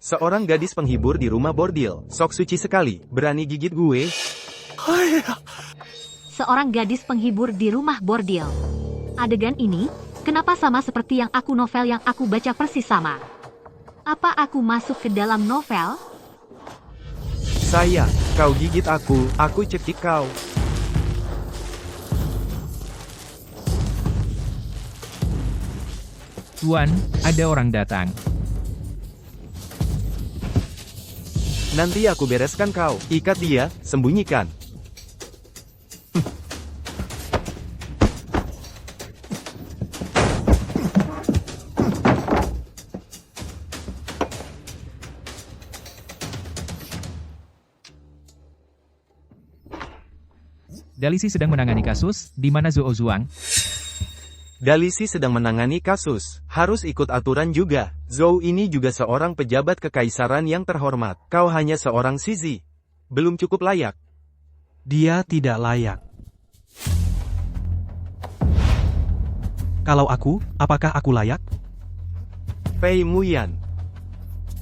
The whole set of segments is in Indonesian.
Seorang gadis penghibur di rumah bordil. Sok suci sekali, berani gigit gue. Seorang gadis penghibur di rumah bordil. Adegan ini, kenapa sama seperti yang novel yang aku baca persis sama? Apa aku masuk ke dalam novel? Sayang, kau gigit aku cekik kau. Tuan, ada orang datang. Nanti aku bereskan kau. Ikat dia, sembunyikan. Dalisi sedang menangani kasus, di mana Zhou Zuang? Dalisi sedang menangani kasus. Harus ikut aturan juga. Zhou ini juga seorang pejabat kekaisaran yang terhormat. Kau hanya seorang Shizi. Belum cukup layak. Dia tidak layak. Kalau aku, apakah aku layak? Pei Muyan.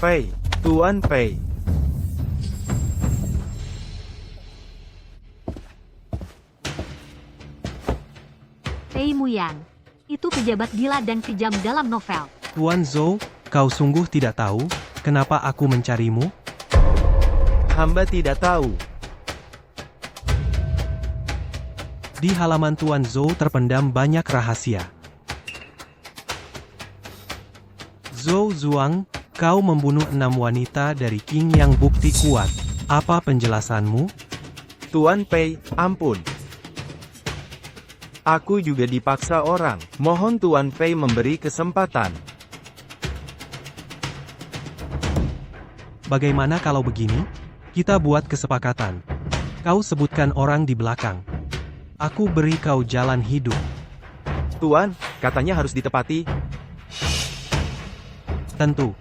Pei. Tuan Pei. Pei Muyan. Itu pejabat gila dan kejam dalam novel. Tuan Zhou, kau sungguh tidak tahu, kenapa aku mencarimu? Hamba tidak tahu. Di halaman Tuan Zhou terpendam banyak rahasia. Zhou Zuang, kau membunuh 6 wanita dari King yang bukti kuat. Apa penjelasanmu? Tuan Pei, ampun. Aku juga dipaksa orang. Mohon Tuan Pei memberi kesempatan. Bagaimana kalau begini? Kita buat kesepakatan. Kau sebutkan orang di belakang. Aku beri kau jalan hidup. Tuan, katanya harus ditepati. Tentu.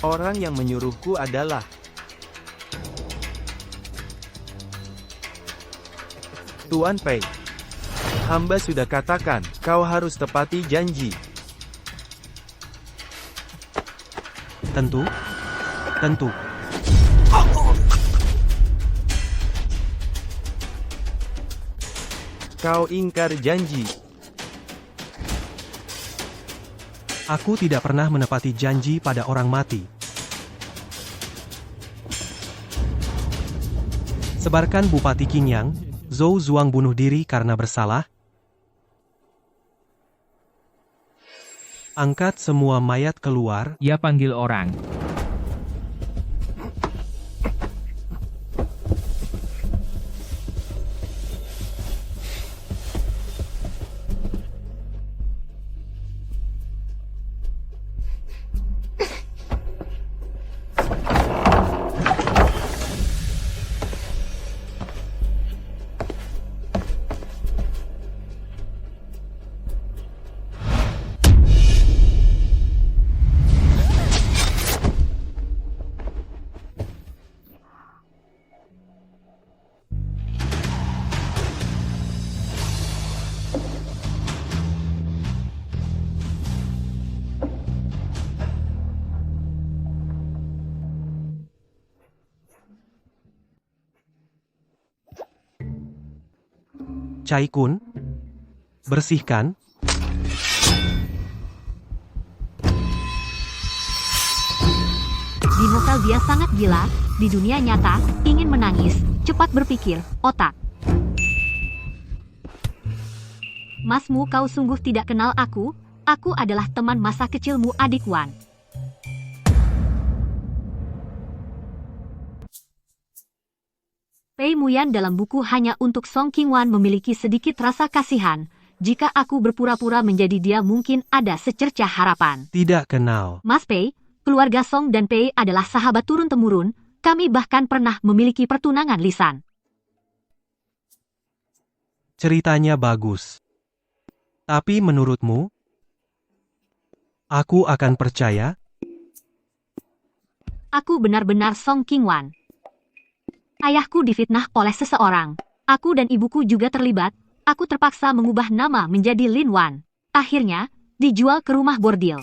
Orang yang menyuruhku adalah Tuan Pei. Hamba sudah katakan, kau harus tepati janji. Tentu. Tentu. Kau ingkar janji. Aku tidak pernah menepati janji pada orang mati. Sebarkan Bupati Qingyang, Zhou Zuang bunuh diri karena bersalah. Angkat semua mayat keluar. Ya, panggil orang. Cai Kun, bersihkan. Di novel dia sangat gila, di dunia nyata, ingin menangis, cepat berpikir, otak. Masmu, kau sungguh tidak kenal aku adalah teman masa kecilmu, adik Wan. Pei Muyan dalam buku hanya untuk Song Qingwan memiliki sedikit rasa kasihan. Jika aku berpura-pura menjadi dia mungkin ada secercah harapan. Tidak kenal. Mas Pei, keluarga Song dan Pei adalah sahabat turun-temurun, kami bahkan pernah memiliki pertunangan lisan. Ceritanya bagus. Tapi menurutmu, aku akan percaya? Aku benar-benar Song Qingwan. Ayahku difitnah oleh seseorang. Aku dan ibuku juga terlibat. Aku terpaksa mengubah nama menjadi Lin Wan. Akhirnya, dijual ke rumah bordil.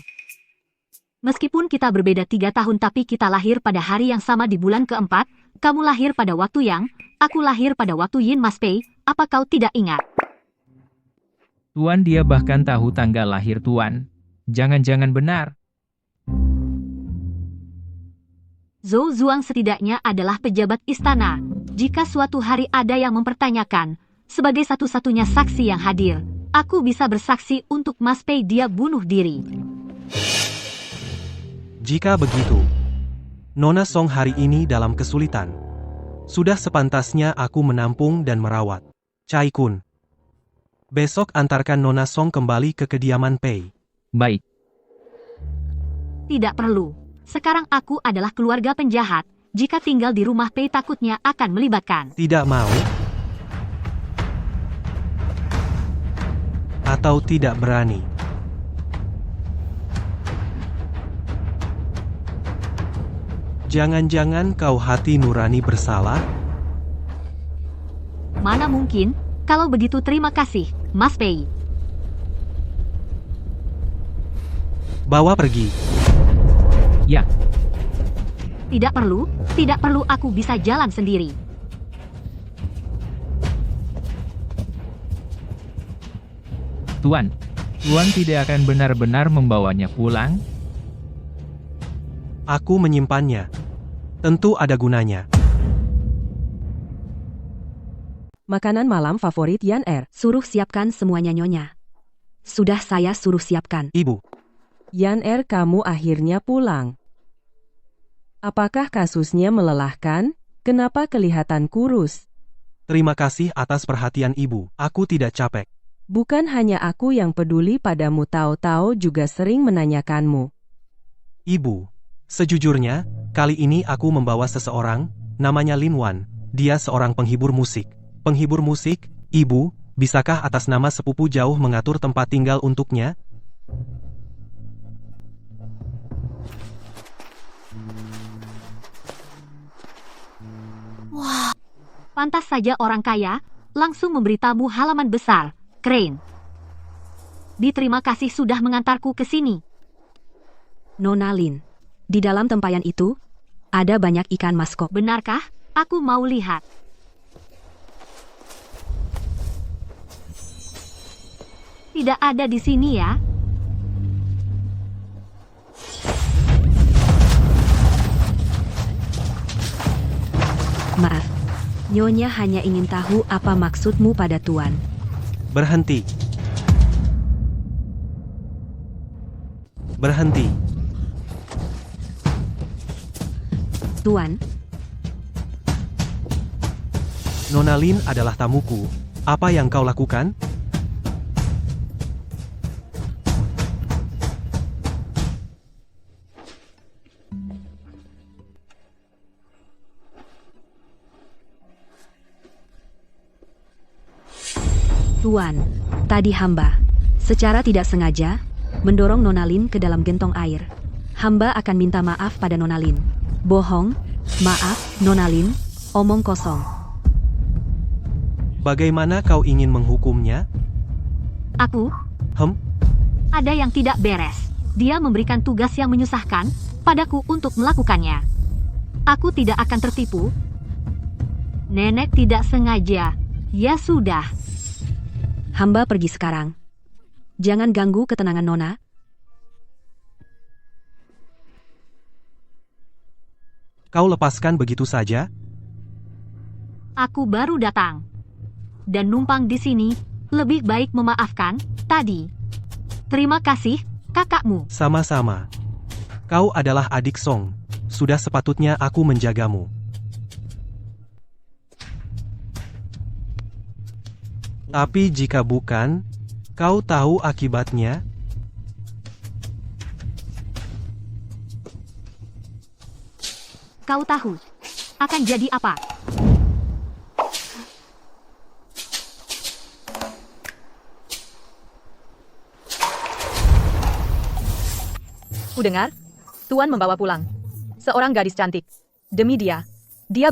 Meskipun kita berbeda 3 tahun tapi kita lahir pada hari yang sama di bulan keempat, kamu lahir pada waktu yang, aku lahir pada waktu Yin Mas Pei, apa kau tidak ingat? Tuan, dia bahkan tahu tanggal lahir Tuan. Jangan-jangan benar. Zhou Zuang setidaknya adalah pejabat istana. Jika suatu hari ada yang mempertanyakan, sebagai satu-satunya saksi yang hadir, aku bisa bersaksi untuk Mas Pei dia bunuh diri. Jika begitu, Nona Song hari ini dalam kesulitan. Sudah sepantasnya aku menampung dan merawat. Cai Kun. Besok antarkan Nona Song kembali ke kediaman Pei. Baik. Tidak perlu. Sekarang aku adalah keluarga penjahat. Jika tinggal di rumah Pei takutnya akan melibatkan. Tidak mau? Atau tidak berani? Jangan-jangan kau hati nurani bersalah? Mana mungkin? Kalau begitu terima kasih, Mas Pei. Bawa pergi. Ya, Tidak perlu aku bisa jalan sendiri. Tuan. Tuan tidak akan benar-benar membawanya pulang? Aku menyimpannya. Tentu ada gunanya. Makanan malam favorit Yan Er. Suruh siapkan semuanya Nyonya. Sudah saya suruh siapkan. Ibu, Yan Er, kamu akhirnya pulang. Apakah kasusnya melelahkan? Kenapa kelihatan kurus? terima kasih atas perhatian ibu. Aku tidak capek. Bukan hanya aku yang peduli padamu, Tao juga sering menanyakanmu. Ibu, sejujurnya, kali ini aku membawa seseorang, namanya Lin Wan. Dia seorang penghibur musik. Penghibur musik, ibu, bisakah atas nama sepupu jauh mengatur tempat tinggal untuknya? Pantas saja orang kaya, langsung memberi tamu halaman besar, Crane. Diterima kasih sudah mengantarku ke sini. Nona Lin, di dalam tempayan itu, ada banyak ikan mas kok. Benarkah? Aku mau lihat. Tidak ada di sini ya. Maaf, Nyonya hanya ingin tahu apa maksudmu pada Tuan. Berhenti. Berhenti. Tuan, Nona Lin adalah tamuku. Apa yang kau lakukan? Tuan, tadi hamba, secara tidak sengaja, mendorong Nona Lin ke dalam gentong air. Hamba akan minta maaf pada Nona Lin. Bohong, maaf, Nona Lin, omong kosong. Bagaimana kau ingin menghukumnya? Aku, ada yang tidak beres. Dia memberikan tugas yang menyusahkan padaku untuk melakukannya. Aku tidak akan tertipu. Nenek tidak sengaja. Ya sudah. Hamba pergi sekarang. Jangan ganggu ketenangan Nona. Kau lepaskan begitu saja? Aku baru datang. Dan numpang di sini, lebih baik memaafkan, tadi. Terima kasih, kakakmu. Sama-sama. Kau adalah adik Song. Sudah sepatutnya aku menjagamu. Tapi jika bukan, kau tahu akibatnya? Kau tahu, akan jadi apa? Kudengar, Tuan membawa pulang seorang gadis cantik. Demi dia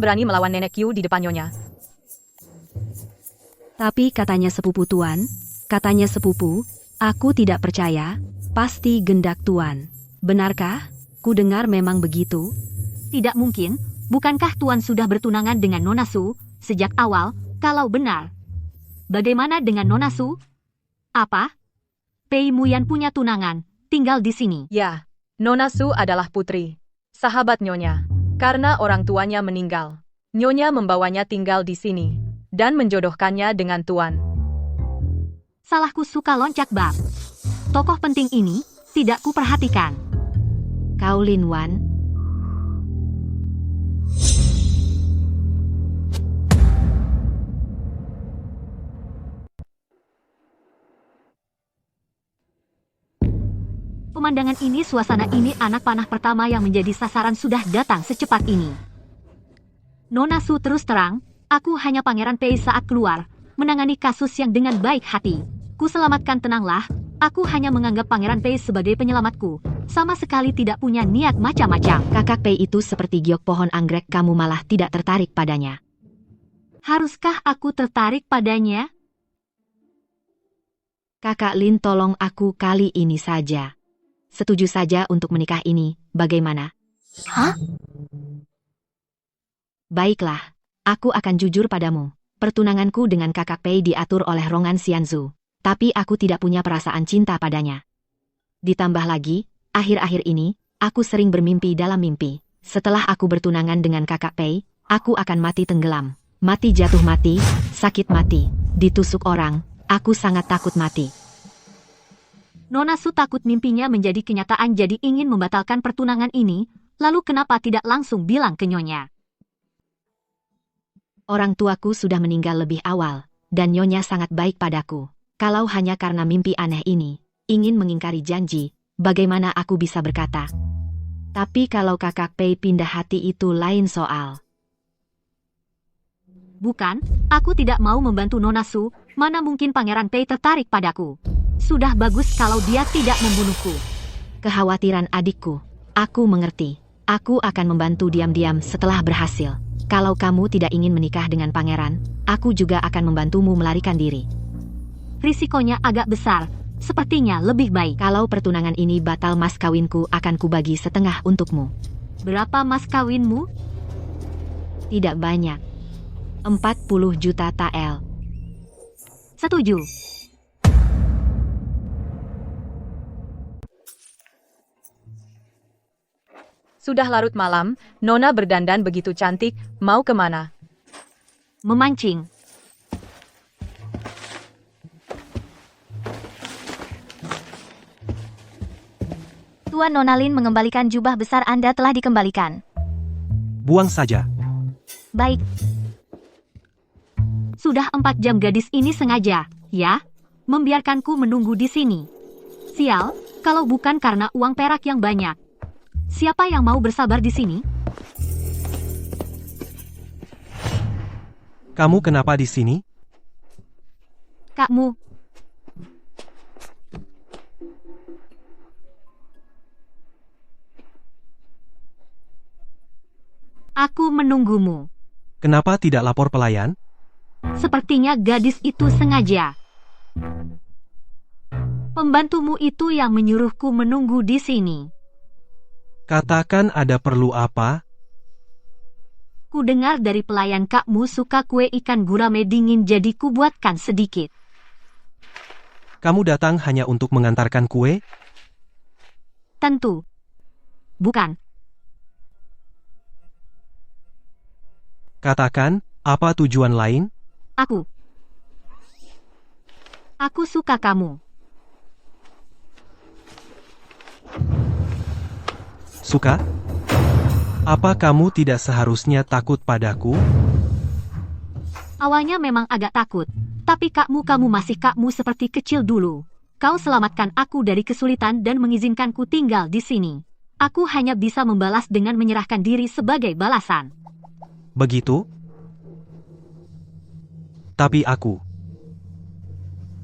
berani melawan Nenek Qiu di depan Nyonya. Tapi katanya sepupu Tuan, katanya sepupu, aku tidak percaya, pasti gendak Tuan. Benarkah? Ku dengar memang begitu. Tidak mungkin, bukankah Tuan sudah bertunangan dengan Nona Su sejak awal, kalau benar? Bagaimana dengan Nona Su? Apa? Pei Muyan punya tunangan, tinggal di sini. Ya, Nona Su adalah putri, sahabat Nyonya. Karena orang tuanya meninggal, Nyonya membawanya tinggal di sini dan menjodohkannya dengan Tuan. Salahku suka loncat bab. Tokoh penting ini tidak kuperhatikan. Kau Lin Wan. Pemandangan ini, suasana ini, anak panah pertama yang menjadi sasaran sudah datang secepat ini. Nona Su terus terang, aku hanya Pangeran Pei saat keluar, menangani kasus yang dengan baik hati. Ku selamatkan, tenanglah, aku hanya menganggap Pangeran Pei sebagai penyelamatku, sama sekali tidak punya niat macam-macam. Kakak Pei itu seperti giok pohon anggrek, kamu malah tidak tertarik padanya. Haruskah aku tertarik padanya? Kakak Lin, tolong aku kali ini saja. Setuju saja untuk menikah ini, bagaimana? Hah? Baiklah, aku akan jujur padamu. Pertunanganku dengan kakak Pei diatur oleh Rongan Xianzu, tapi aku tidak punya perasaan cinta padanya. Ditambah lagi, akhir-akhir ini, aku sering bermimpi dalam mimpi. Setelah aku bertunangan dengan kakak Pei, aku akan mati tenggelam. Mati jatuh mati, sakit mati, ditusuk orang, aku sangat takut mati. Nona Su takut mimpinya menjadi kenyataan, jadi ingin membatalkan pertunangan ini, lalu kenapa tidak langsung bilang ke Nyonya? Orang tuaku sudah meninggal lebih awal, dan Nyonya sangat baik padaku. Kalau hanya karena mimpi aneh ini, ingin mengingkari janji, bagaimana aku bisa berkata? Tapi kalau kakak Pei pindah hati itu lain soal. Bukan, aku tidak mau membantu Nona Su, mana mungkin Pangeran Pei tertarik padaku. Sudah bagus kalau dia tidak membunuhku. Kekhawatiran adikku, aku mengerti. Aku akan membantu diam-diam setelah berhasil. Kalau kamu tidak ingin menikah dengan pangeran, aku juga akan membantumu melarikan diri. Risikonya agak besar, sepertinya lebih baik. Kalau pertunangan ini batal, mas kawinku akan kubagi setengah untukmu. Berapa mas kawinmu? Tidak banyak. 40 juta tael. Setuju. Sudah larut malam, Nona berdandan begitu cantik, mau kemana? Memancing. Tuan Nonalin mengembalikan jubah besar Anda telah dikembalikan. Buang saja. Baik. Sudah 4 jam gadis ini sengaja, ya? Membiarkanku menunggu di sini. Sial, kalau bukan karena uang perak yang banyak. Siapa yang mau bersabar di sini? Kamu kenapa di sini? Kakmu. Aku menunggumu. Kenapa tidak lapor pelayan? Sepertinya gadis itu sengaja. Pembantumu itu yang menyuruhku menunggu di sini. Katakan, ada perlu apa? Ku dengar dari pelayan kakmu suka kue ikan gurame dingin, jadi ku buatkan sedikit. Kamu datang hanya untuk mengantarkan kue? Tentu. Bukan. Katakan, apa tujuan lain? Aku suka kamu. Suka? Apa kamu tidak seharusnya takut padaku? Awalnya memang agak takut, tapi kamu masih kakmu seperti kecil dulu. Kau selamatkan aku dari kesulitan dan mengizinkanku tinggal di sini. Aku hanya bisa membalas dengan menyerahkan diri sebagai balasan. Begitu? Tapi aku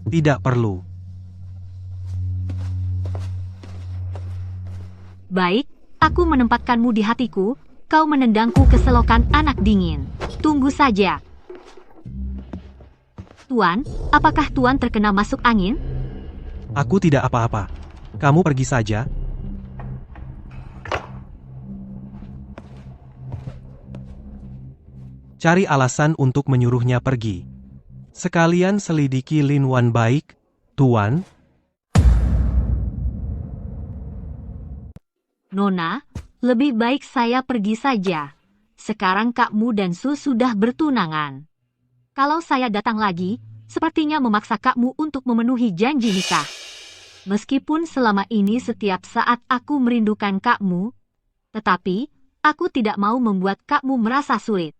tidak perlu. Baik, aku menempatkanmu di hatiku, kau menendangku ke selokan anak dingin. Tunggu saja. Tuan, apakah Tuan terkena masuk angin? Aku tidak apa-apa. Kamu pergi saja. Cari alasan untuk menyuruhnya pergi. Sekalian selidiki Lin Wan baik, Tuan. Nona, lebih baik saya pergi saja. Sekarang Kak Mu dan Su sudah bertunangan. Kalau saya datang lagi, sepertinya memaksa Kak Mu untuk memenuhi janji nikah. Meskipun selama ini setiap saat aku merindukan Kak Mu, tetapi aku tidak mau membuat Kak Mu merasa sulit.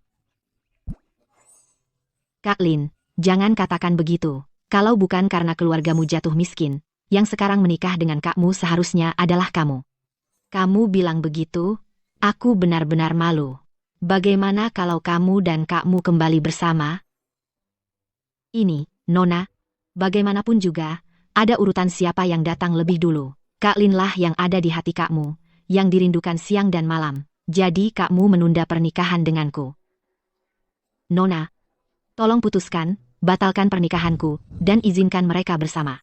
Kak Lin, jangan katakan begitu. Kalau bukan karena keluargamu jatuh miskin, yang sekarang menikah dengan Kakmu seharusnya adalah kamu. Kamu bilang begitu, aku benar-benar malu. Bagaimana kalau kamu dan Kakmu kembali bersama? Ini, Nona, bagaimanapun juga, ada urutan siapa yang datang lebih dulu. Kak Lin lah yang ada di hati Kakmu, yang dirindukan siang dan malam. Jadi Kakmu menunda pernikahan denganku. Nona, tolong putuskan, batalkan pernikahanku, dan izinkan mereka bersama.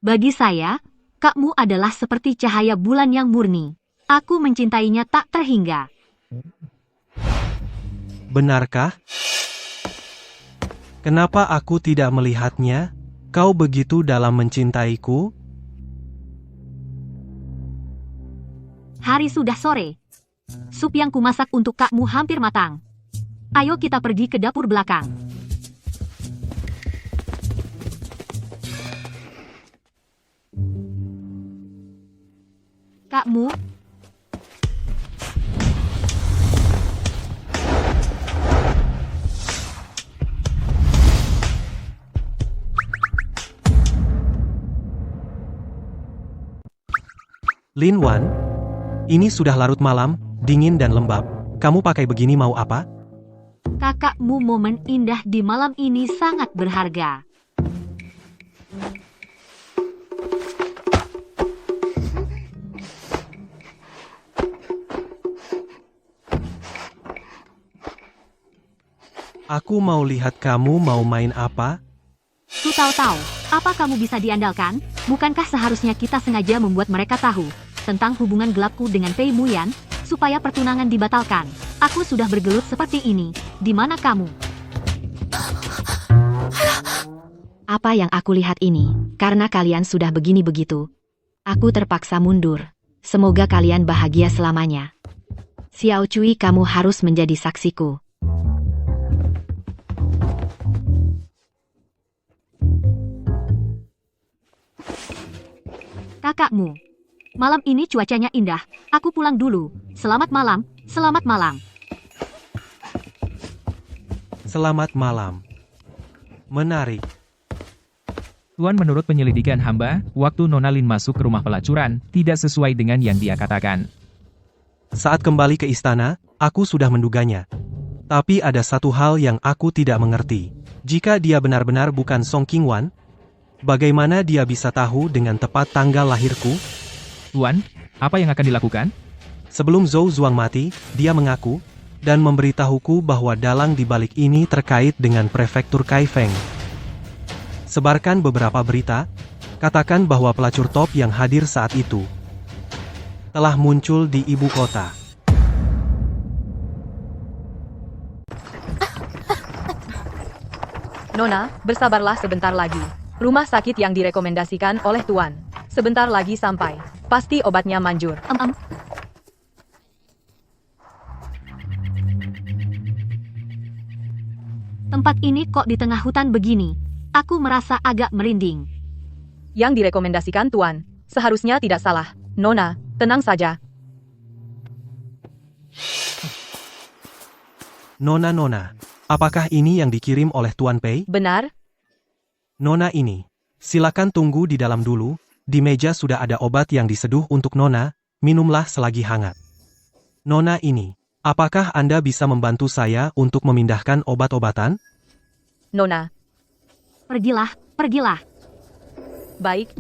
Bagi saya, Kak Mu adalah seperti cahaya bulan yang murni. Aku mencintainya tak terhingga. Benarkah? Kenapa aku tidak melihatnya? Kau begitu dalam mencintaiku? Hari sudah sore. Sup yang kumasak untuk Kak Mu hampir matang. Ayo kita pergi ke dapur belakang. Kak Mu, Lin Wan, ini sudah larut malam, dingin dan lembab. Kamu pakai begini mau apa? kakakmu momen indah di malam ini sangat berharga. Aku mau lihat kamu mau main apa? Su tahu, apa kamu bisa diandalkan? Bukankah seharusnya kita sengaja membuat mereka tahu tentang hubungan gelapku dengan Pei Muyan, supaya pertunangan dibatalkan? Aku sudah bergelut seperti ini. Di mana kamu? Apa yang aku lihat ini, karena kalian sudah begini begitu. Aku terpaksa mundur. Semoga kalian bahagia selamanya. Xiao Cui, kamu harus menjadi saksiku. Kakakmu. Malam ini cuacanya indah. Aku pulang dulu. Selamat malam, selamat malam. Selamat malam. Menarik. Tuan, menurut penyelidikan hamba, waktu Nona Lin masuk ke rumah pelacuran, tidak sesuai dengan yang dia katakan. Saat kembali ke istana, aku sudah menduganya. Tapi ada satu hal yang aku tidak mengerti. Jika dia benar-benar bukan Song Qingwan, bagaimana dia bisa tahu dengan tepat tanggal lahirku? Tuan, apa yang akan dilakukan? Sebelum Zhou Zuang mati, dia mengaku, dan memberitahuku bahwa dalang di balik ini terkait dengan prefektur Kaifeng. Sebarkan beberapa berita, katakan bahwa pelacur top yang hadir saat itu telah muncul di ibu kota. Nona, bersabarlah sebentar lagi. Rumah sakit yang direkomendasikan oleh Tuan. Sebentar lagi sampai. Pasti obatnya manjur. Tempat ini kok di tengah hutan begini? Aku merasa agak merinding. Yang direkomendasikan Tuan. Seharusnya tidak salah. Nona, tenang saja. Nona, apakah ini yang dikirim oleh Tuan Pei? Benar? Nona ini. Silakan tunggu di dalam dulu. Di meja sudah ada obat yang diseduh untuk Nona. Minumlah selagi hangat. Nona ini. Apakah Anda bisa membantu saya untuk memindahkan obat-obatan? Nona. Pergilah, pergilah. Baik.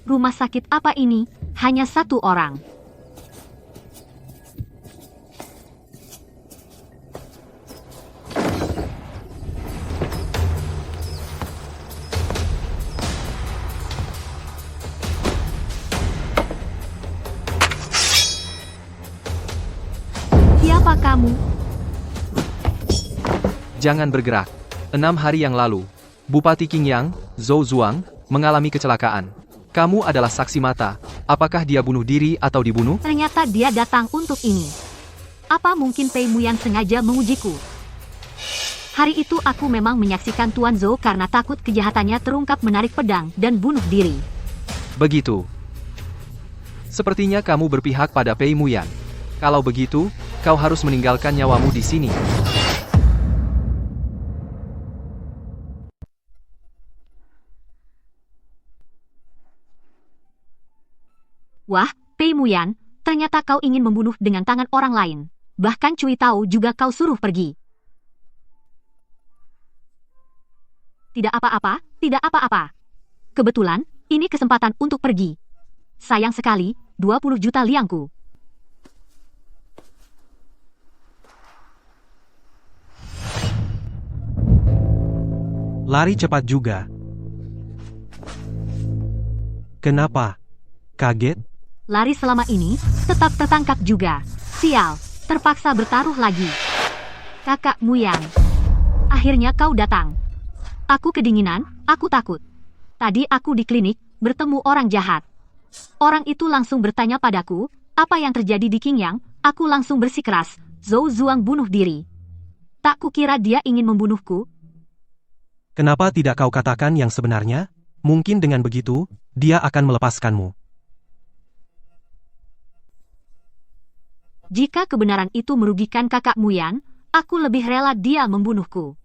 Rumah sakit apa ini? Hanya satu orang. Jangan bergerak. 6 hari yang lalu, Bupati Qingyang, Zhou Zuang, mengalami kecelakaan. Kamu adalah saksi mata. Apakah dia bunuh diri atau dibunuh? Ternyata dia datang untuk ini. Apa mungkin Pei Muyan sengaja mengujiku? Hari itu aku memang menyaksikan Tuan Zhou karena takut kejahatannya terungkap menarik pedang dan bunuh diri. Begitu. Sepertinya kamu berpihak pada Pei Muyan. Kalau begitu, kau harus meninggalkan nyawamu di sini. Wah, Pei Muyan, ternyata kau ingin membunuh dengan tangan orang lain. Bahkan Cui Tao juga kau suruh pergi. Tidak apa-apa, tidak apa-apa. Kebetulan, ini kesempatan untuk pergi. Sayang sekali, 20 juta liangku. Lari cepat juga. Kenapa? Kaget? Lari selama ini, tetap tertangkap juga. Sial, terpaksa bertaruh lagi. Kakak Muyan. Akhirnya kau datang. Aku kedinginan, aku takut. Tadi aku di klinik, bertemu orang jahat. Orang itu langsung bertanya padaku, apa yang terjadi di Qingyang. Aku langsung bersikeras, Zhou Zuang bunuh diri. Tak kukira dia ingin membunuhku. Kenapa tidak kau katakan yang sebenarnya? Mungkin dengan begitu, dia akan melepaskanmu. Jika kebenaran itu merugikan kakak Muyan, aku lebih rela dia membunuhku.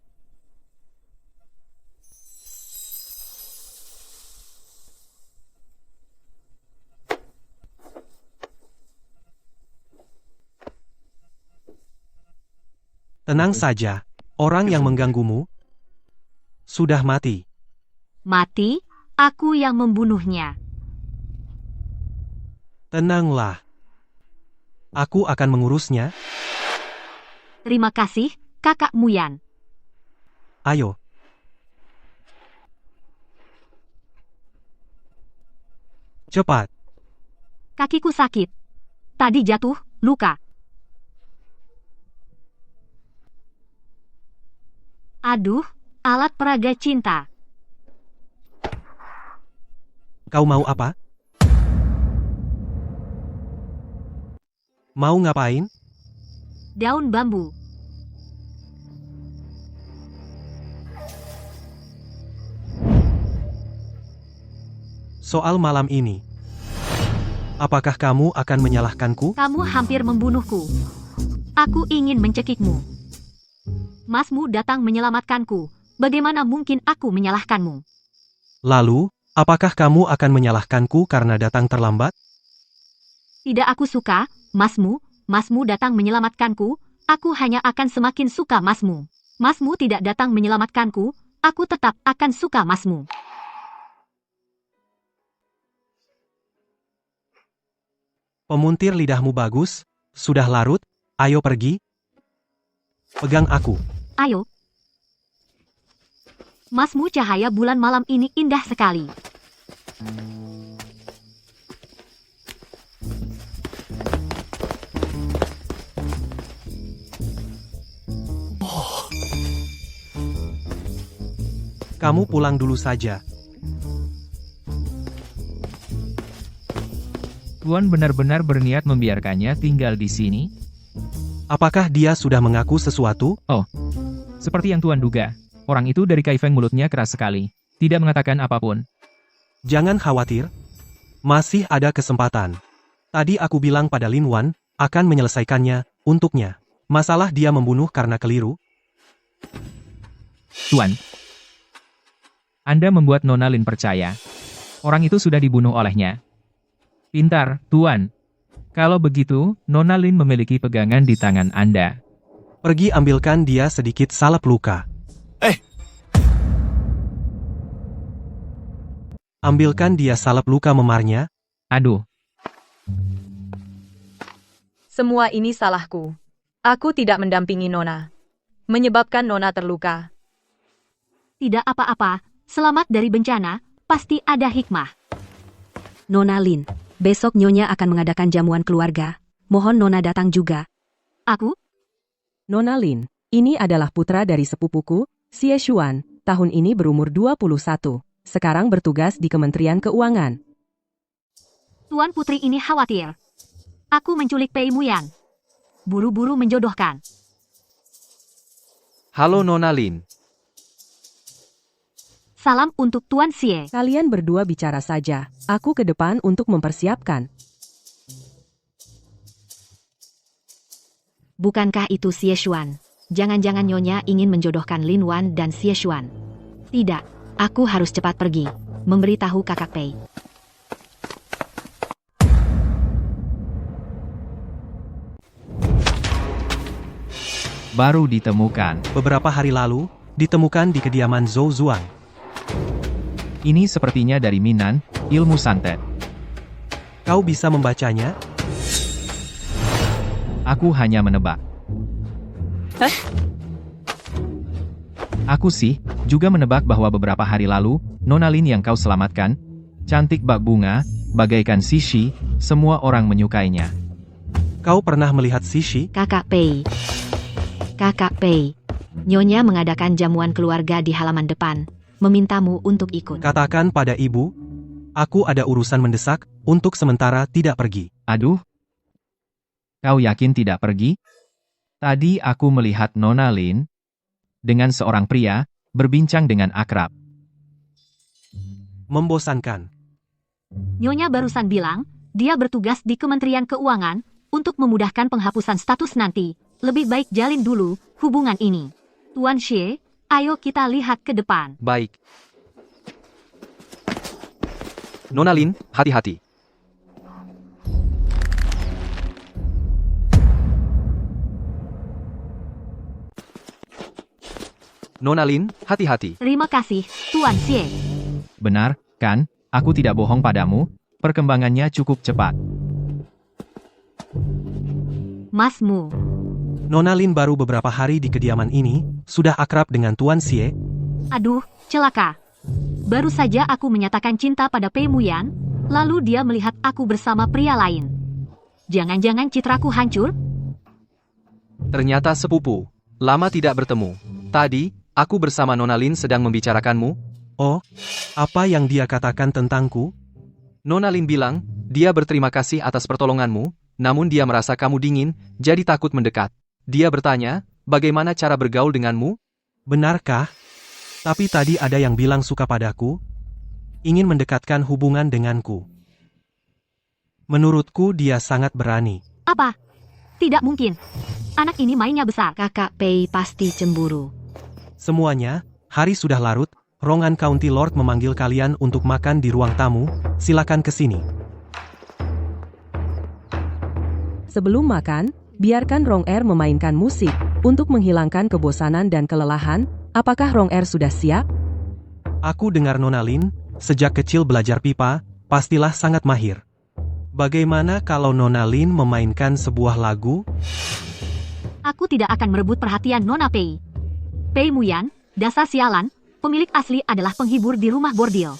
Tenang saja, orang yang mengganggumu sudah mati. Mati, aku yang membunuhnya. Tenanglah. Aku akan mengurusnya. Terima kasih, kakak Muyan. Ayo. Cepat. Kakiku sakit. Tadi jatuh, luka. Aduh, alat peraga cinta. Kau mau apa? Mau ngapain? Daun bambu. Soal malam ini. Apakah kamu akan menyalahkanku? Kamu hampir membunuhku. Aku ingin mencekikmu. Masmu datang menyelamatkanku. Bagaimana mungkin aku menyalahkanmu? Lalu, apakah kamu akan menyalahkanku karena datang terlambat? Tidak aku suka, Masmu datang menyelamatkanku, aku hanya akan semakin suka Masmu. Masmu tidak datang menyelamatkanku, aku tetap akan suka Masmu. Pemuntir lidahmu bagus, sudah larut, ayo pergi. Pegang aku. Ayo. Masmu cahaya bulan malam ini indah sekali. Kamu pulang dulu saja. Tuan benar-benar berniat membiarkannya tinggal di sini? Apakah dia sudah mengaku sesuatu? Oh, seperti yang Tuan duga. Orang itu dari Kaifeng mulutnya keras sekali. Tidak mengatakan apapun. Jangan khawatir. Masih ada kesempatan. Tadi aku bilang pada Lin Wan, akan menyelesaikannya, untuknya. Masalah dia membunuh karena keliru? Tuan, Anda membuat Nona Lin percaya. Orang itu sudah dibunuh olehnya. Pintar, Tuan. Kalau begitu, Nona Lin memiliki pegangan di tangan Anda. Pergi ambilkan dia sedikit salep luka. Ambilkan dia salep luka memarnya. Aduh, Semua ini salahku. Aku tidak mendampingi Nona. Menyebabkan Nona terluka. Tidak apa-apa, selamat dari bencana, pasti ada hikmah. Nona Lin, besok Nyonya akan mengadakan jamuan keluarga. Mohon Nona datang juga. Aku? Nona Lin, Ini adalah putra dari sepupuku, Xie Xuan, tahun ini berumur 21. Sekarang bertugas di Kementerian Keuangan. Tuan Putri ini khawatir. Aku menculik Pei Muyan. Buru-buru menjodohkan. Halo Nona Lin. Salam untuk Tuan Xie. Kalian berdua bicara saja. Aku ke depan untuk mempersiapkan. Bukankah itu Xie Xuan? Jangan-jangan Nyonya ingin menjodohkan Lin Wan dan Xie Xuan. Tidak, aku harus cepat pergi, memberitahu kakak Pei. Baru ditemukan. Beberapa hari lalu, ditemukan di kediaman Zhou Zuang. Ini sepertinya dari Minan, ilmu santet. Kau bisa membacanya? Aku hanya menebak. Aku sih, juga menebak bahwa beberapa hari lalu, Nona Lin yang kau selamatkan, cantik bak bunga, bagaikan Sishi, semua orang menyukainya. Kau pernah melihat Sishi? Kakak Pei. Kakak Pei. Nyonya mengadakan jamuan keluarga di halaman depan, memintamu untuk ikut. Katakan pada ibu, aku ada urusan mendesak, untuk sementara tidak pergi. Aduh. Kau yakin tidak pergi? Tadi aku melihat Nona Lin dengan seorang pria berbincang dengan akrab. Membosankan. Nyonya barusan bilang, dia bertugas di Kementerian Keuangan untuk memudahkan penghapusan status nanti. Lebih baik jalin dulu hubungan ini. Tuan Xie, ayo kita lihat ke depan. Baik. Nona Lin, hati-hati. Nona Lin, hati-hati. Terima kasih, Tuan Xie. Benar, kan? Aku tidak bohong padamu, perkembangannya cukup cepat. Masmu. Nona Lin baru beberapa hari di kediaman ini, sudah akrab dengan Tuan Xie. Aduh, celaka. Baru saja aku menyatakan cinta pada Pei Muyan, lalu dia melihat aku bersama pria lain. Jangan-jangan citraku hancur? Ternyata sepupu. Lama tidak bertemu. Tadi, aku bersama Nona Lin sedang membicarakanmu. Oh, apa yang dia katakan tentangku? Nona Lin bilang, dia berterima kasih atas pertolonganmu, namun dia merasa kamu dingin, jadi takut mendekat. Dia bertanya, bagaimana cara bergaul denganmu? Benarkah? Tapi tadi ada yang bilang suka padaku, ingin mendekatkan hubungan denganku. Menurutku dia sangat berani. Apa? Tidak mungkin. Anak ini mainnya besar. Kakak Pei pasti cemburu. Semuanya, hari sudah larut, Rongan County Lord memanggil kalian untuk makan di ruang tamu, silakan ke sini. Sebelum makan, biarkan Rong Er memainkan musik, untuk menghilangkan kebosanan dan kelelahan. Apakah Rong Er sudah siap? Aku dengar Nona Lin, sejak kecil belajar pipa, pastilah sangat mahir. Bagaimana kalau Nona Lin memainkan sebuah lagu? Aku tidak akan merebut perhatian Nona Pei. Pei Muyan, dasar sialan, pemilik asli adalah penghibur di rumah bordil.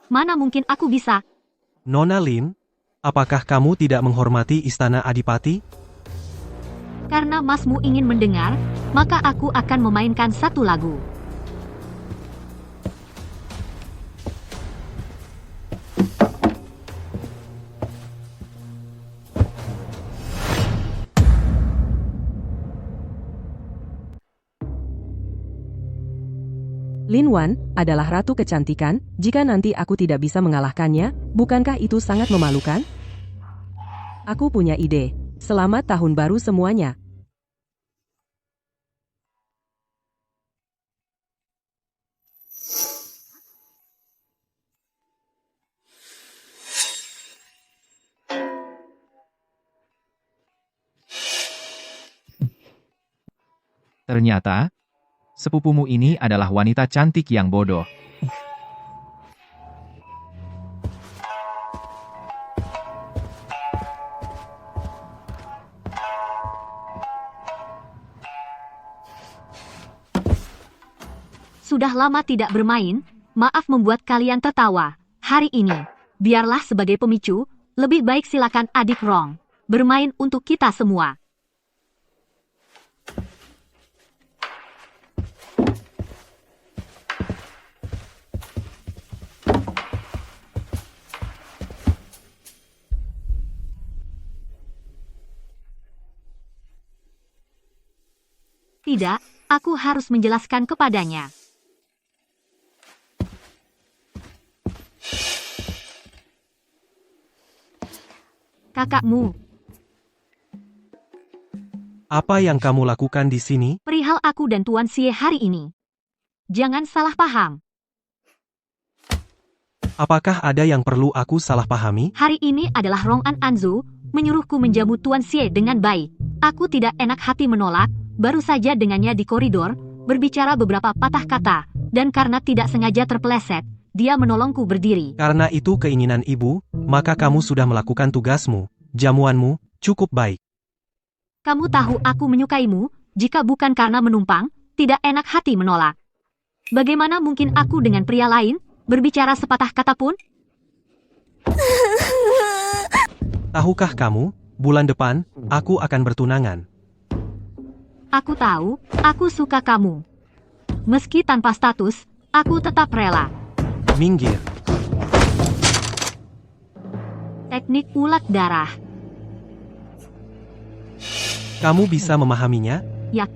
Mana mungkin aku bisa? Nona Lin, apakah kamu tidak menghormati istana Adipati? Karena Masmu ingin mendengar, maka aku akan memainkan satu lagu. Lin Wan adalah ratu kecantikan, jika nanti aku tidak bisa mengalahkannya, bukankah itu sangat memalukan? Aku punya ide. Selamat tahun baru semuanya. Ternyata, sepupumu ini adalah wanita cantik yang bodoh. Sudah lama tidak bermain, maaf membuat kalian tertawa. Hari ini, biarlah sebagai pemicu, lebih baik silakan adik Rong bermain untuk kita semua. Tidak, aku harus menjelaskan kepadanya. Kakakmu, Apa yang kamu lakukan di sini? perihal aku dan Tuan Xie hari ini. Jangan salah paham. Apakah ada yang perlu aku salah pahami? Hari ini adalah Rong An Anzu, menyuruhku menjamu Tuan Xie dengan baik. Aku tidak enak hati menolak, baru saja dengannya di koridor, berbicara beberapa patah kata, dan karena tidak sengaja terpeleset, dia menolongku berdiri. Karena itu keinginan ibu, maka kamu sudah melakukan tugasmu. Jamuanmu cukup baik. Kamu tahu aku menyukaimu, jika bukan karena menumpang, tidak enak hati menolak. Bagaimana mungkin aku dengan pria lain, berbicara sepatah kata pun? Tahukah kamu, bulan depan, aku akan bertunangan. Aku tahu, aku suka kamu. Meski tanpa status, aku tetap rela. Minggir. Teknik ulat darah. Kamu bisa memahaminya? Ya.